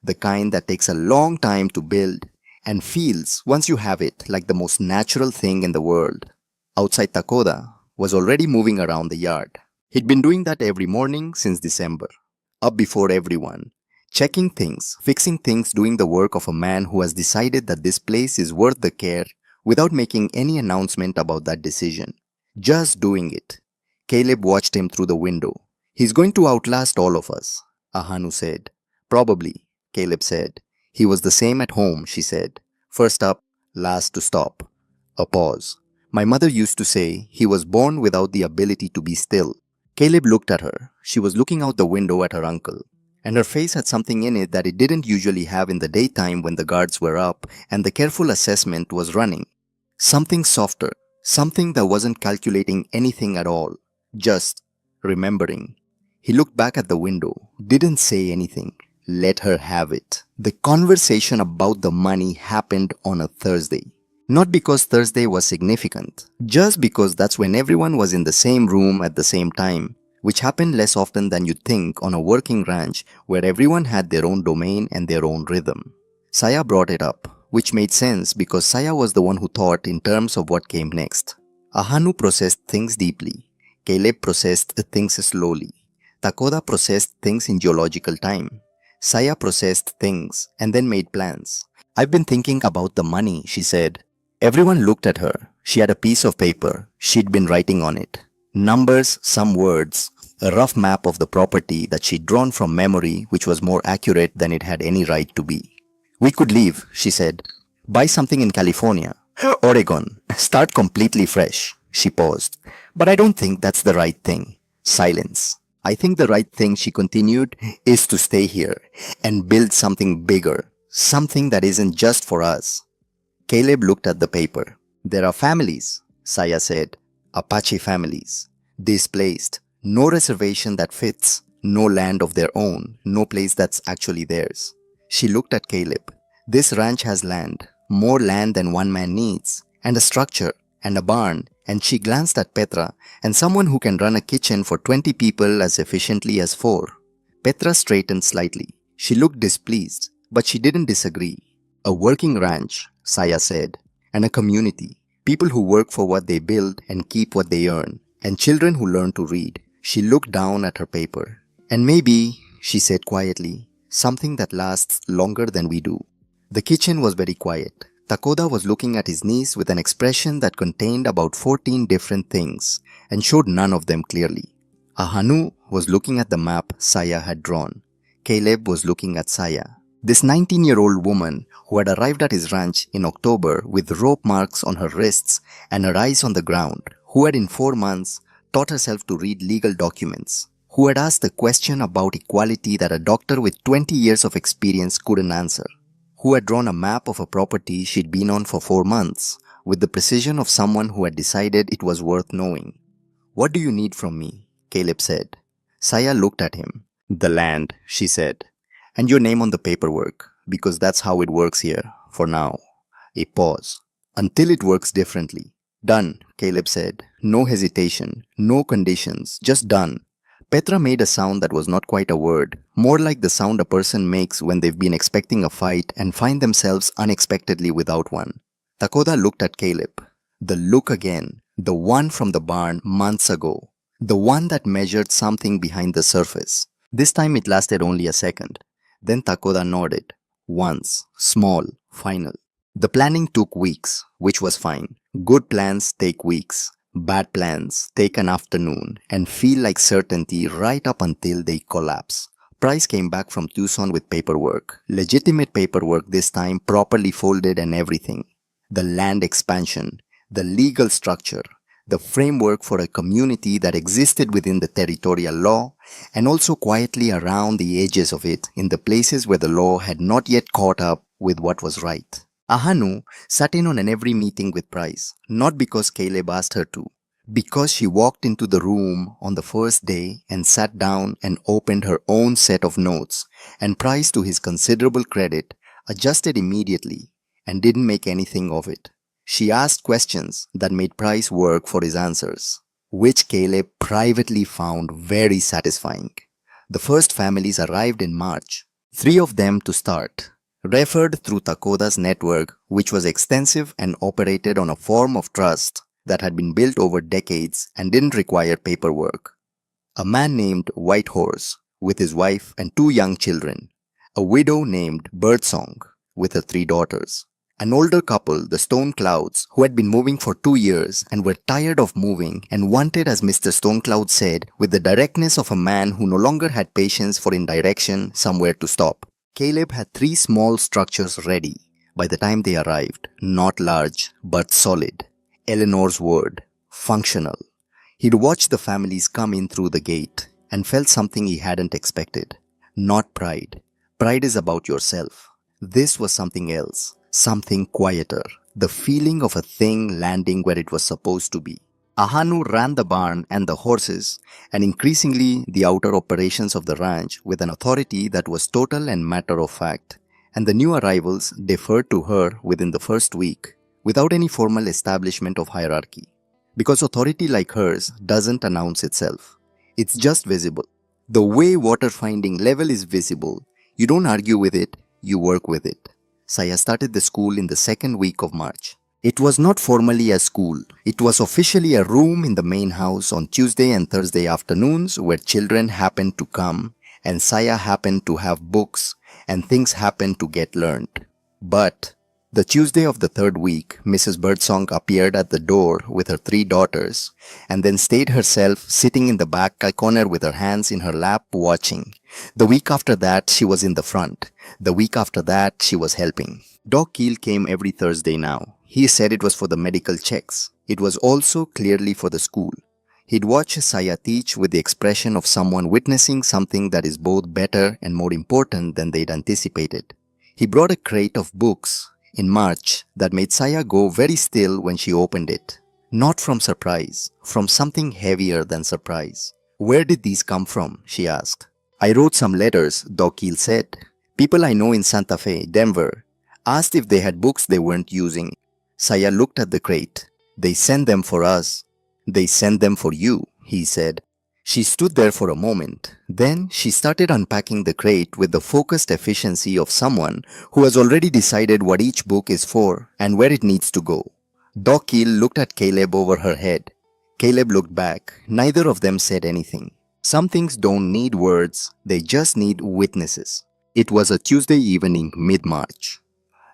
The kind that takes a long time to build and feels, once you have it, like the most natural thing in the world. Outside Takoda was already moving around the yard. He'd been doing that every morning since December. Up before everyone. Checking things, fixing things, doing the work of a man who has decided that this place is worth the care without making any announcement about that decision. Just doing it. Caleb watched him through the window. He's going to outlast all of us, Ahanu said. Probably, Caleb said. He was the same at home, she said. First up, last to stop. A pause. My mother used to say he was born without the ability to be still. Caleb looked at her. She was looking out the window at her uncle, and her face had something in it that it didn't usually have in the daytime when the guards were up and the careful assessment was running. Something softer, something that wasn't calculating anything at all, just remembering. He looked back at the window, didn't say anything, let her have it. The conversation about the money happened on a Thursday. Not because Thursday was significant, just because that's when everyone was in the same room at the same time, which happened less often than you'd think on a working ranch where everyone had their own domain and their own rhythm. Saya brought it up, which made sense because Saya was the one who thought in terms of what came next. Ahanu processed things deeply. Caleb processed things slowly. Takoda processed things in geological time. Saya processed things and then made plans. I've been thinking about the money, she said. Everyone looked at her. She had a piece of paper. She'd been writing on it. Numbers, some words, a rough map of the property that she'd drawn from memory, which was more accurate than it had any right to be. We could leave, she said. Buy something in California, Oregon, start completely fresh. She paused. But I don't think that's the right thing. Silence. I think the right thing, she continued, is to stay here and build something bigger, something that isn't just for us. Caleb looked at the paper. There are families, Saya said. Apache families. Displaced. No reservation that fits. No land of their own. No place that's actually theirs. She looked at Caleb. This ranch has land. More land than one man needs. And a structure. And a barn. And she glanced at Petra and someone who can run a kitchen for 20 people as efficiently as 4. Petra straightened slightly. She looked displeased, but she didn't disagree. A working ranch, Saya said, and a community. People who work for what they build and keep what they earn, and children who learn to read. She looked down at her paper. And maybe, she said quietly, something that lasts longer than we do. The kitchen was very quiet. Takoda was looking at his niece with an expression that contained about 14 different things and showed none of them clearly. Ahanu was looking at the map Saya had drawn. Caleb was looking at Saya. This 19-year-old woman who had arrived at his ranch in October with rope marks on her wrists and her eyes on the ground, who had in 4 months taught herself to read legal documents, who had asked a question about equality that a doctor with 20 years of experience couldn't answer, who had drawn a map of a property she'd been on for 4 months with the precision of someone who had decided it was worth knowing. "What do you need from me?" Caleb said. Saya looked at him. "The land," she said. "And your name on the paperwork, because that's how it works here, for now." A pause. "Until it works differently." "Done," Caleb said. No hesitation, no conditions, just done. Petra made a sound that was not quite a word, more like the sound a person makes when they've been expecting a fight and find themselves unexpectedly without one. Takoda looked at Caleb. The look again, the one from the barn months ago, the one that measured something behind the surface. This time it lasted only a second. Then Takoda nodded. Once, small, final. The planning took weeks, which was fine. Good plans take weeks. Bad plans take an afternoon and feel like certainty right up until they collapse. Price came back from Tucson with paperwork. Legitimate paperwork this time, properly folded and everything. The land expansion, the legal structure, the framework for a community that existed within the territorial law and also quietly around the edges of it in the places where the law had not yet caught up with what was right. Ahanu sat in on every meeting with Price, not because Caleb asked her to, because she walked into the room on the first day and sat down and opened her own set of notes, and Price, to his considerable credit, adjusted immediately and didn't make anything of it. She asked questions that made Price work for his answers, which Caleb privately found very satisfying. The first families arrived in March, 3 of them to start, referred through Takoda's network, which was extensive and operated on a form of trust that had been built over decades and didn't require paperwork. A man named Whitehorse with his wife and 2 young children, a widow named Birdsong with her 3 daughters, an older couple, the Stone Clouds, who had been moving for 2 years and were tired of moving and wanted, as Mr. Stone Cloud said, with the directness of a man who no longer had patience for indirection, somewhere to stop. Caleb had 3 small structures ready by the time they arrived, not large, but solid. Eleanor's word, functional. He'd watched the families come in through the gate and felt something he hadn't expected. Not pride. Pride is about yourself. This was something else, something quieter, the feeling of a thing landing where it was supposed to be. Ahanu ran the barn and the horses, and increasingly the outer operations of the ranch with an authority that was total and matter-of-fact, and the new arrivals deferred to her within the first week, without any formal establishment of hierarchy. Because authority like hers doesn't announce itself. It's just visible. The way water finding level is visible, you don't argue with it, you work with it. Saya started the school in the 2nd week of March. It was not formally a school. It was officially a room in the main house on Tuesday and Thursday afternoons where children happened to come and Saya happened to have books and things happened to get learned. But the Tuesday of the 3rd week, Mrs. Birdsong appeared at the door with her 3 daughters and then stayed herself sitting in the back corner with her hands in her lap watching. The week after that, she was in the front. The week after that, she was helping. Doc Keel came every Thursday now. He said it was for the medical checks. It was also clearly for the school. He'd watch Saya teach with the expression of someone witnessing something that is both better and more important than they'd anticipated. He brought a crate of books in March that made Saya go very still when she opened it. Not from surprise, from something heavier than surprise. Where did these come from? She asked. I wrote some letters, Dokil said. People I know in Santa Fe, Denver, asked if they had books they weren't using. Saya looked at the crate. They sent them for us. They sent them for you, he said. She stood there for a moment. Then she started unpacking the crate with the focused efficiency of someone who has already decided what each book is for and where it needs to go. Dokil looked at Caleb over her head. Caleb looked back. Neither of them said anything. Some things don't need words, they just need witnesses. It was a Tuesday evening, mid-March.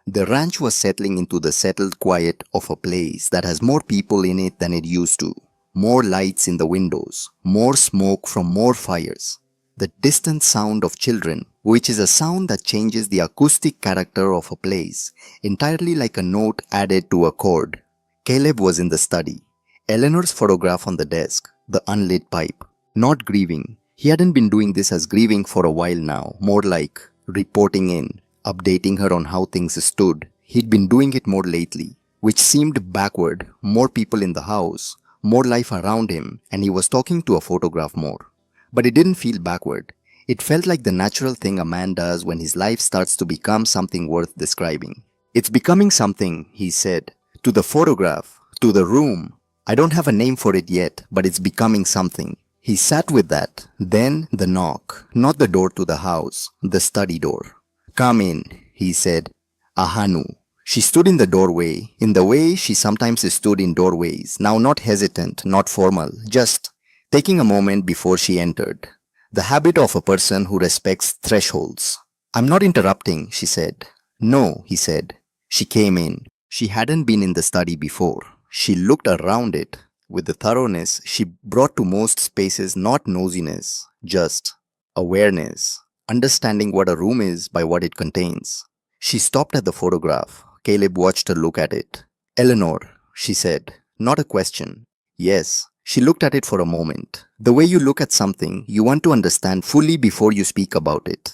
The ranch was settling into the settled quiet of a place that has more people in it than it used to. More lights in the windows, more smoke from more fires. The distant sound of children, which is a sound that changes the acoustic character of a place, entirely like a note added to a chord. Caleb was in the study. Eleanor's photograph on the desk, the unlit pipe. Not grieving. He hadn't been doing this as grieving for a while now, more like reporting in, updating her on how things stood. He'd been doing it more lately, which seemed backward, more people in the house, more life around him, and he was talking to a photograph more. But it didn't feel backward. It felt like the natural thing a man does when his life starts to become something worth describing. It's becoming something, he said, to the photograph, to the room. I don't have a name for it yet, but it's becoming something. He sat with that. Then the knock, not the door to the house, the study door. Come in, he said. Ahanu. She stood in the doorway, in the way she sometimes stood in doorways, now not hesitant, not formal, just taking a moment before she entered. The habit of a person who respects thresholds. I'm not interrupting, she said. No, he said. She came in. She hadn't been in the study before. She looked around it with the thoroughness she brought to most spaces, not nosiness, just awareness, understanding what a room is by what it contains. She stopped at the photograph. Caleb watched her look at it. Eleanor, she said, not a question. Yes. She looked at it for a moment. The way you look at something, you want to understand fully before you speak about it.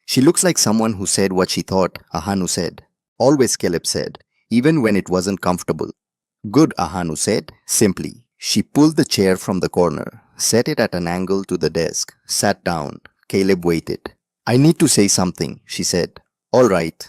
She looks like someone who said what she thought, Ahanu said. Always, Caleb said, even when it wasn't comfortable. Good, Ahanu said, simply. She pulled the chair from the corner, set it at an angle to the desk, sat down. Caleb waited. I need to say something, she said. All right.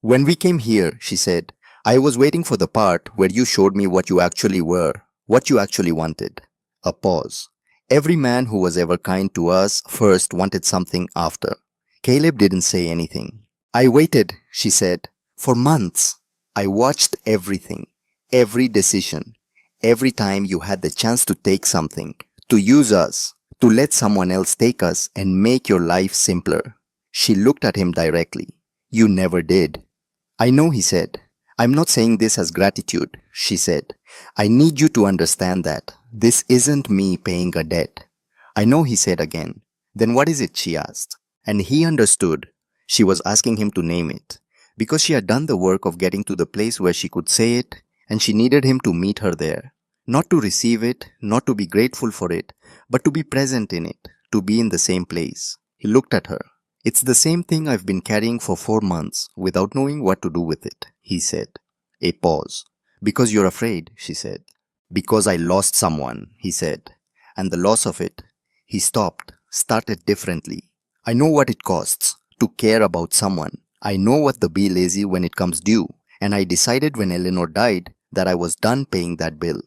When we came here, she said, I was waiting for the part where you showed me what you actually were, what you actually wanted. A pause. Every man who was ever kind to us first wanted something after. Caleb didn't say anything. I waited, she said, for months. I watched everything, every decision, every time you had the chance to take something, to use us, to let someone else take us and make your life simpler. She looked at him directly. You never did. I know, he said. I'm not saying this as gratitude, she said. I need you to understand that. This isn't me paying a debt. I know, he said again. Then what is it, she asked. And he understood. She was asking him to name it. Because she had done the work of getting to the place where she could say it, and she needed him to meet her there. Not to receive it, not to be grateful for it, but to be present in it, to be in the same place. He looked at her. It's the same thing I've been carrying for 4 months without knowing what to do with it, he said. A pause. Because you're afraid, she said. Because I lost someone, he said. And the loss of it. He stopped, started differently. I know what it costs to care about someone. I know what the bill is when it comes due. And I decided when Eleanor died that I was done paying that bill.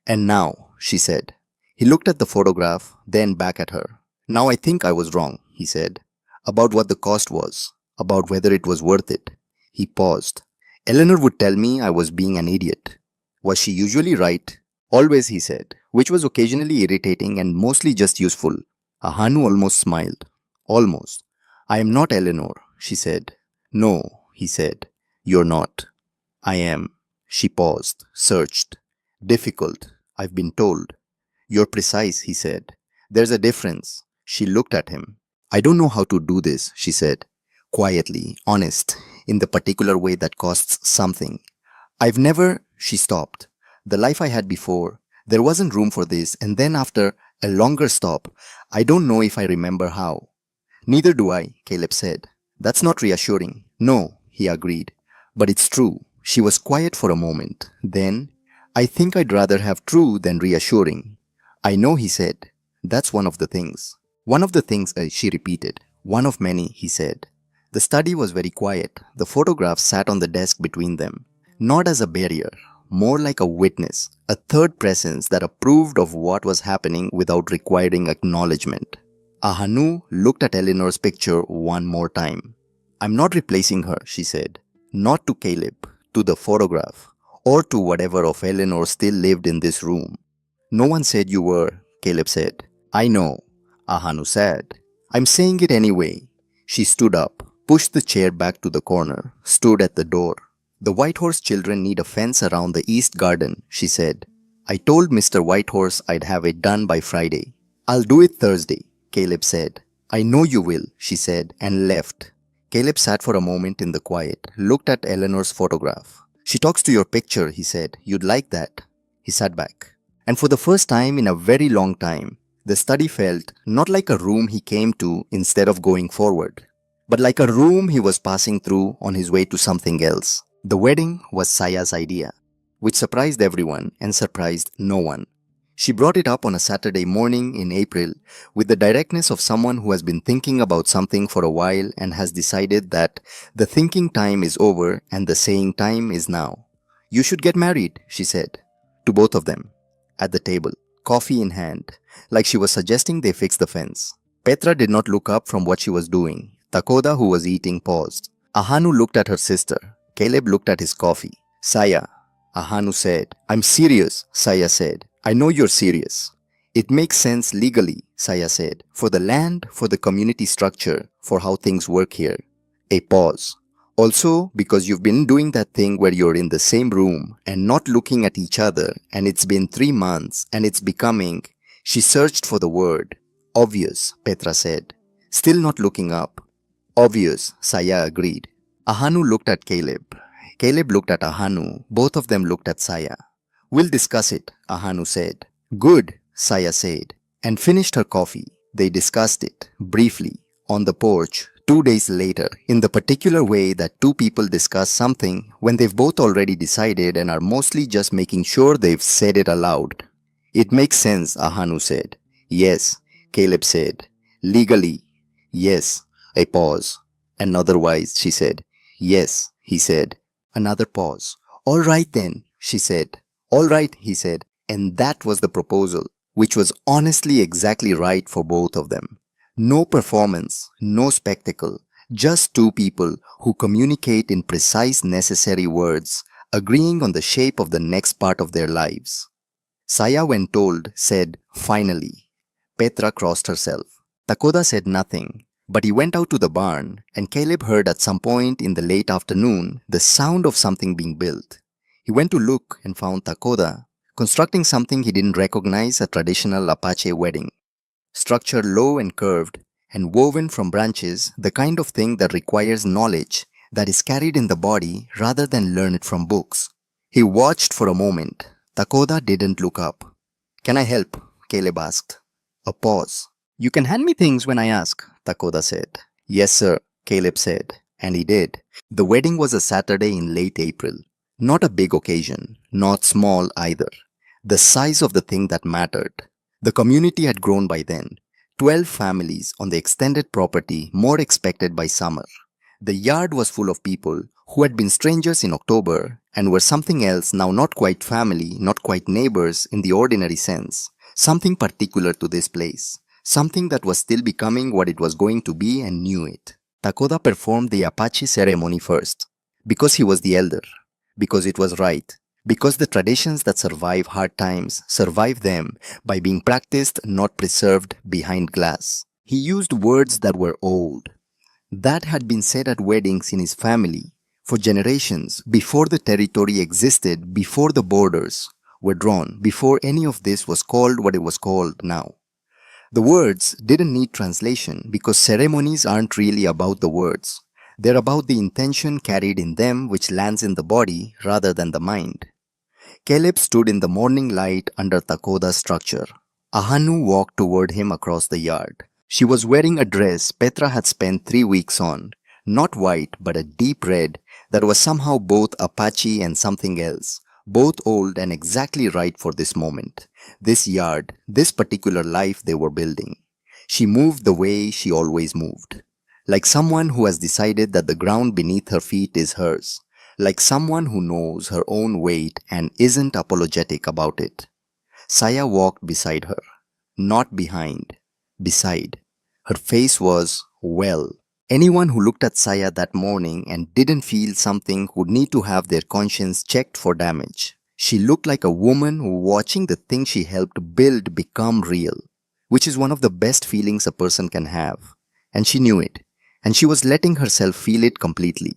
And now, she said. He looked at the photograph, then back at her. Now I think I was wrong, he said. About what the cost was, about whether it was worth it. He paused. Eleanor would tell me I was being an idiot. Was she usually right? Always, he said, which was occasionally irritating and mostly just useful. Ahanu almost smiled. Almost. I am not Eleanor, she said. No, he said. You're not. I am. She paused, searched. Difficult, I've been told. You're precise, he said. There's a difference. She looked at him. I don't know how to do this, she said. Quietly, honest, in the particular way that costs something. I've never, she stopped. The life I had before, There wasn't room for this, and then after a longer stop, I don't know if I remember how. Neither do I, Caleb said. That's not reassuring. No, he agreed. But it's true. She was quiet for a moment. Then, I think I'd rather have true than reassuring. I know, he said. That's one of the things. One of the things, she repeated. One of many, he said. The study was very quiet. The photographs sat on the desk between them. Not as a barrier, more like a witness, a third presence that approved of what was happening without requiring acknowledgement. Ahanu looked at Eleanor's picture one more time. I'm not replacing her, she said. Not to Caleb, to the photograph, or to whatever of Eleanor still lived in this room. No one said you were, Caleb said. I know, Ahanu said. I'm saying it anyway. She stood up, pushed the chair back to the corner, stood at the door. The Whitehorse children need a fence around the east garden, she said. I told Mr. Whitehorse I'd have it done by Friday. I'll do it Thursday, Caleb said. I know you will, she said, and left. Caleb sat for a moment in the quiet, looked at Eleanor's photograph. She talks to your picture, he said. You'd like that. He sat back. And for the first time in a very long time, the study felt not like a room he came to instead of going forward, but like a room he was passing through on his way to something else. The wedding was Saya's idea, which surprised everyone and surprised no one. She brought it up on a Saturday morning in April with the directness of someone who has been thinking about something for a while and has decided that the thinking time is over and the saying time is now. You should get married, she said, to both of them, at the table, coffee in hand, like she was suggesting they fix the fence. Petra did not look up from what she was doing. Takoda, who was eating, paused. Ahanu looked at her sister. Caleb looked at his coffee. Saya, Ahanu said. I'm serious, Saya said. I know you're serious. It makes sense legally, Saya said. For the land, for the community structure, for how things work here. A pause. Also, because you've been doing that thing where you're in the same room and not looking at each other, and it's been 3 months and it's becoming... She searched for the word. Obvious, Petra said. Still not looking up. Obvious, Saya agreed. Ahanu looked at Caleb. Caleb looked at Ahanu. Both of them looked at Saya. We'll discuss it, Ahanu said. Good, Saya said, and finished her coffee. They discussed it, briefly, on the porch, 2 days later, in the particular way that two people discuss something when they've both already decided and are mostly just making sure they've said it aloud. It makes sense, Ahanu said. Yes, Caleb said. Legally, yes. A pause. And otherwise, she said. Yes, he said. Another pause. All right then, she said. All right, he said. And that was the proposal, which was honestly exactly right for both of them. No performance, no spectacle, just two people who communicate in precise necessary words, agreeing on the shape of the next part of their lives. Saya, when told, said, finally. Petra crossed herself. Takoda said nothing, but he went out to the barn, and Caleb heard at some point in the late afternoon the sound of something being built. He went to look and found Takoda constructing something he didn't recognize, a traditional Apache wedding. Structured low and curved, and woven from branches, the kind of thing that requires knowledge that is carried in the body rather than learned from books. He watched for a moment. Takoda didn't look up. Can I help? Caleb asked. A pause. You can hand me things when I ask, Takoda said. Yes, sir, Caleb said, and he did. The wedding was a Saturday in late April. Not a big occasion, not small either. The size of the thing that mattered. The community had grown by then. 12 families on the extended property, more expected by summer. The yard was full of people who had been strangers in October and were something else now, not quite family, not quite neighbors in the ordinary sense. Something particular to this place. Something that was still becoming what it was going to be and knew it. Takoda performed the Apache ceremony first. Because he was the elder. Because it was right. Because the traditions that survive hard times survive them by being practiced, not preserved behind glass. He used words that were old. That had been said at weddings in his family for generations, before the territory existed, before the borders were drawn, before any of this was called what it was called now. The words didn't need translation because ceremonies aren't really about the words. They're about the intention carried in them which lands in the body rather than the mind. Caleb stood in the morning light under Takoda's structure. Ahanu walked toward him across the yard. She was wearing a dress Petra had spent 3 weeks on, not white but a deep red that was somehow both Apache and something else, both old and exactly right for this moment, this yard, this particular life they were building. She moved the way she always moved, like someone who has decided that the ground beneath her feet is hers, like someone who knows her own weight and isn't apologetic about it. Saya walked beside her, not behind, beside. Her face was, well, anyone who looked at Saya that morning and didn't feel something would need to have their conscience checked for damage. She looked like a woman watching the thing she helped build become real, which is one of the best feelings a person can have. And she knew it, and she was letting herself feel it completely.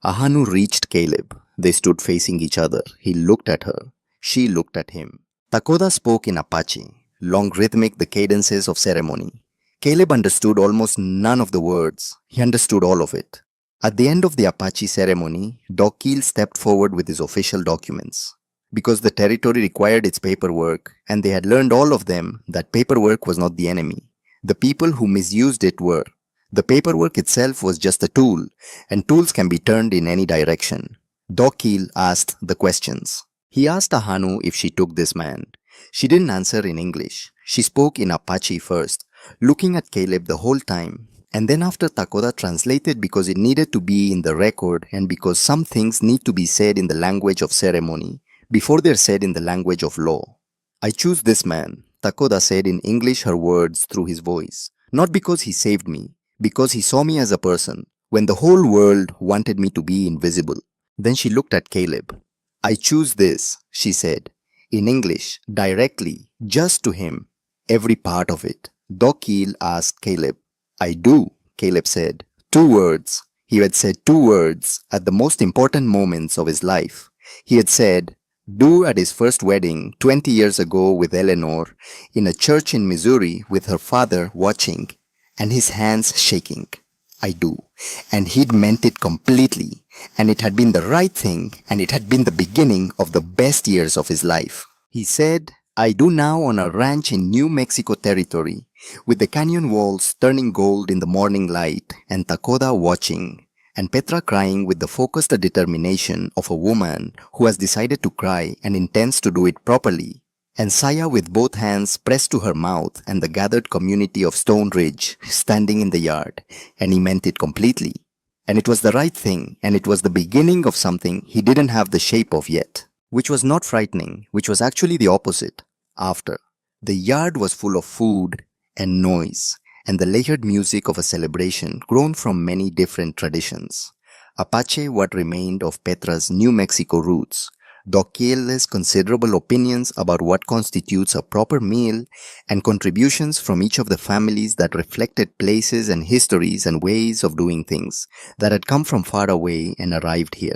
Ahanu reached Caleb. They stood facing each other. He looked at her. She looked at him. Takoda spoke in Apache, long rhythmic the cadences of ceremony. Caleb understood almost none of the words. He understood all of it. At the end of the Apache ceremony, Doc Keel stepped forward with his official documents. Because the territory required its paperwork, and they had learned all of them that paperwork was not the enemy. The people who misused it were. The paperwork itself was just a tool, and tools can be turned in any direction. Doc Keel asked the questions. He asked Ahanu if she took this man. She didn't answer in English. She spoke in Apache first, looking at Caleb the whole time, and then after Takoda translated because it needed to be in the record and because some things need to be said in the language of ceremony before they're said in the language of law. I choose this man, Takoda said in English her words through his voice, not because he saved me, because he saw me as a person, when the whole world wanted me to be invisible. Then she looked at Caleb. I choose this, she said, in English, directly, just to him, every part of it. Doc Keel asked Caleb. I do, Caleb said. 2 words. He had said 2 words at the most important moments of his life. He had said, do at his first wedding 20 years ago with Eleanor, in a church in Missouri with her father watching, and his hands shaking. I do. And he'd meant it completely, and it had been the right thing, and it had been the beginning of the best years of his life. He said, I do now on a ranch in New Mexico territory, with the canyon walls turning gold in the morning light, and Takoda watching, and Petra crying with the focused determination of a woman who has decided to cry and intends to do it properly, and Saya with both hands pressed to her mouth and the gathered community of Stone Ridge standing in the yard, and he meant it completely. And it was the right thing, and it was the beginning of something he didn't have the shape of yet, which was not frightening, which was actually the opposite. After, the yard was full of food and noise, and the layered music of a celebration grown from many different traditions. Apache what remained of Petra's New Mexico roots, Doc Keel's considerable opinions about what constitutes a proper meal, and contributions from each of the families that reflected places and histories and ways of doing things that had come from far away and arrived here.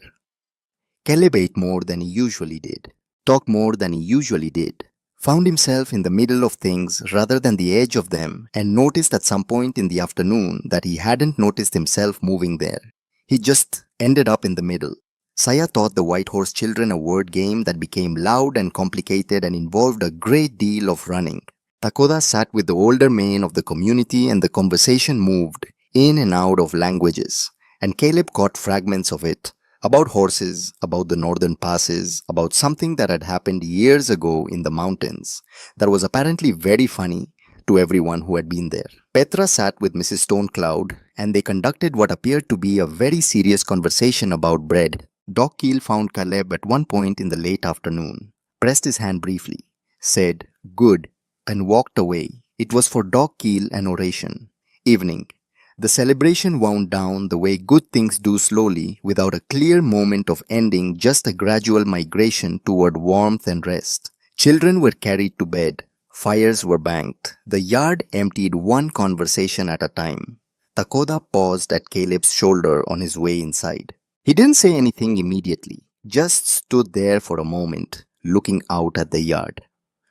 Caleb ate more than he usually did, talked more than he usually did, found himself in the middle of things rather than the edge of them, and noticed at some point in the afternoon that he hadn't noticed himself moving there. He just ended up in the middle. Saya taught the White Horse children a word game that became loud and complicated and involved a great deal of running. Takoda sat with the older men of the community and the conversation moved in and out of languages, and Caleb caught fragments of it, about horses, about the northern passes, about something that had happened years ago in the mountains that was apparently very funny to everyone who had been there. Petra sat with Mrs. Stonecloud, and they conducted what appeared to be a very serious conversation about bread. Doc Keel found Caleb at one point in the late afternoon, pressed his hand briefly, said, "Good," and walked away. It was for Doc Keel an oration. Evening. The celebration wound down the way good things do slowly, without a clear moment of ending, just a gradual migration toward warmth and rest. Children were carried to bed. Fires were banked. The yard emptied one conversation at a time. Takoda paused at Caleb's shoulder on his way inside. He didn't say anything immediately, just stood there for a moment, looking out at the yard.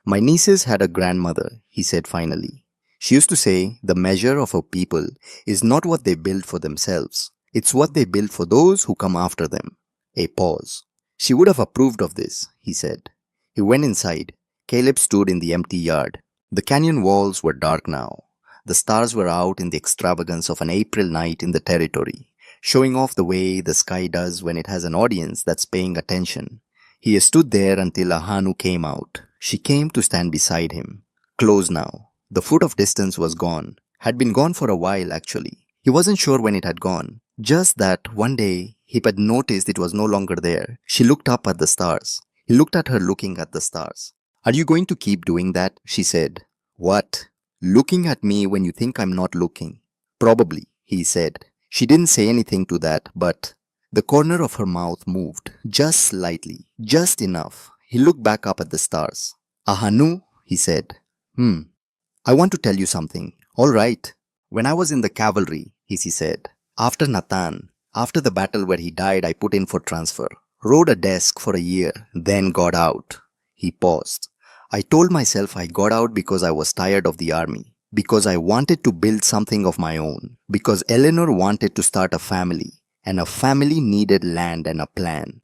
"My nieces had a grandmother," he said finally. "She used to say the measure of a people is not what they build for themselves, it's what they build for those who come after them." A pause. "She would have approved of this," he said. He went inside. Caleb stood in the empty yard. The canyon walls were dark now. The stars were out in the extravagance of an April night in the territory, showing off the way the sky does when it has an audience that's paying attention. He stood there until Ahanu came out. She came to stand beside him. Close now. The foot of distance was gone. Had been gone for a while, actually. He wasn't sure when it had gone. Just that one day he had noticed it was no longer there. She looked up at the stars. He looked at her looking at the stars. Are you going to keep doing that? She said. What? Looking at me when you think I'm not looking? Probably, he said. She didn't say anything to that, but the corner of her mouth moved, just slightly, just enough. He looked back up at the stars. Ahanu, he said. I want to tell you something. All right. When I was in the cavalry, he said, after Nathan, after the battle where he died, I put in for transfer. Rode a desk for a year, then got out. He paused. I told myself I got out because I was tired of the army, because I wanted to build something of my own, because Eleanor wanted to start a family, and a family needed land and a plan.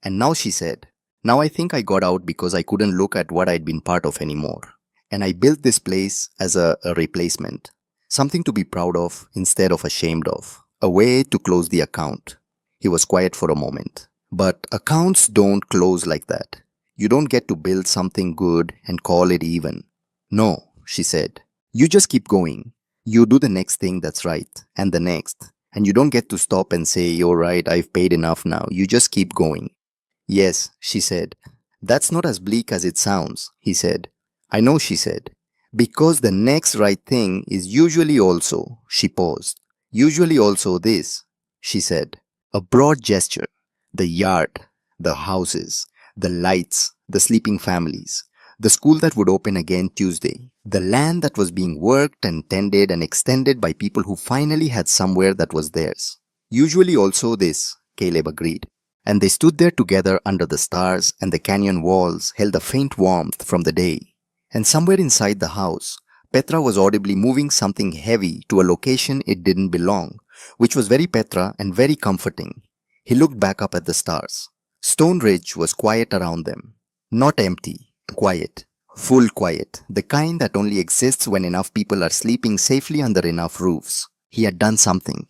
And now she said, now I think I got out because I couldn't look at what I'd been part of anymore. And I built this place as a replacement, something to be proud of instead of ashamed of, a way to close the account. He was quiet for a moment. But accounts don't close like that. You don't get to build something good and call it even. No, she said. You just keep going. You do the next thing that's right, and the next. And you don't get to stop and say, you're right, I've paid enough now. You just keep going. Yes, she said. That's not as bleak as it sounds, he said. I know, she said. Because the next right thing is usually also, she paused. Usually also this, she said. A broad gesture. The yard, the houses, the lights, the sleeping families, the school that would open again Tuesday, the land that was being worked and tended and extended by people who finally had somewhere that was theirs. Usually also this, Caleb agreed. And they stood there together under the stars, and the canyon walls held a faint warmth from the day. And somewhere inside the house, Petra was audibly moving something heavy to a location it didn't belong, which was very Petra and very comforting. He looked back up at the stars. Stone Ridge was quiet around them. Not empty, quiet. Full quiet, the kind that only exists when enough people are sleeping safely under enough roofs. He had done something,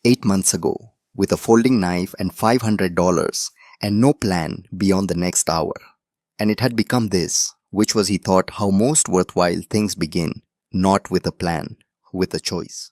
8 months ago, with a folding knife and $500, and no plan beyond the next hour. And it had become this, which was, he thought, how most worthwhile things begin, not with a plan, with a choice.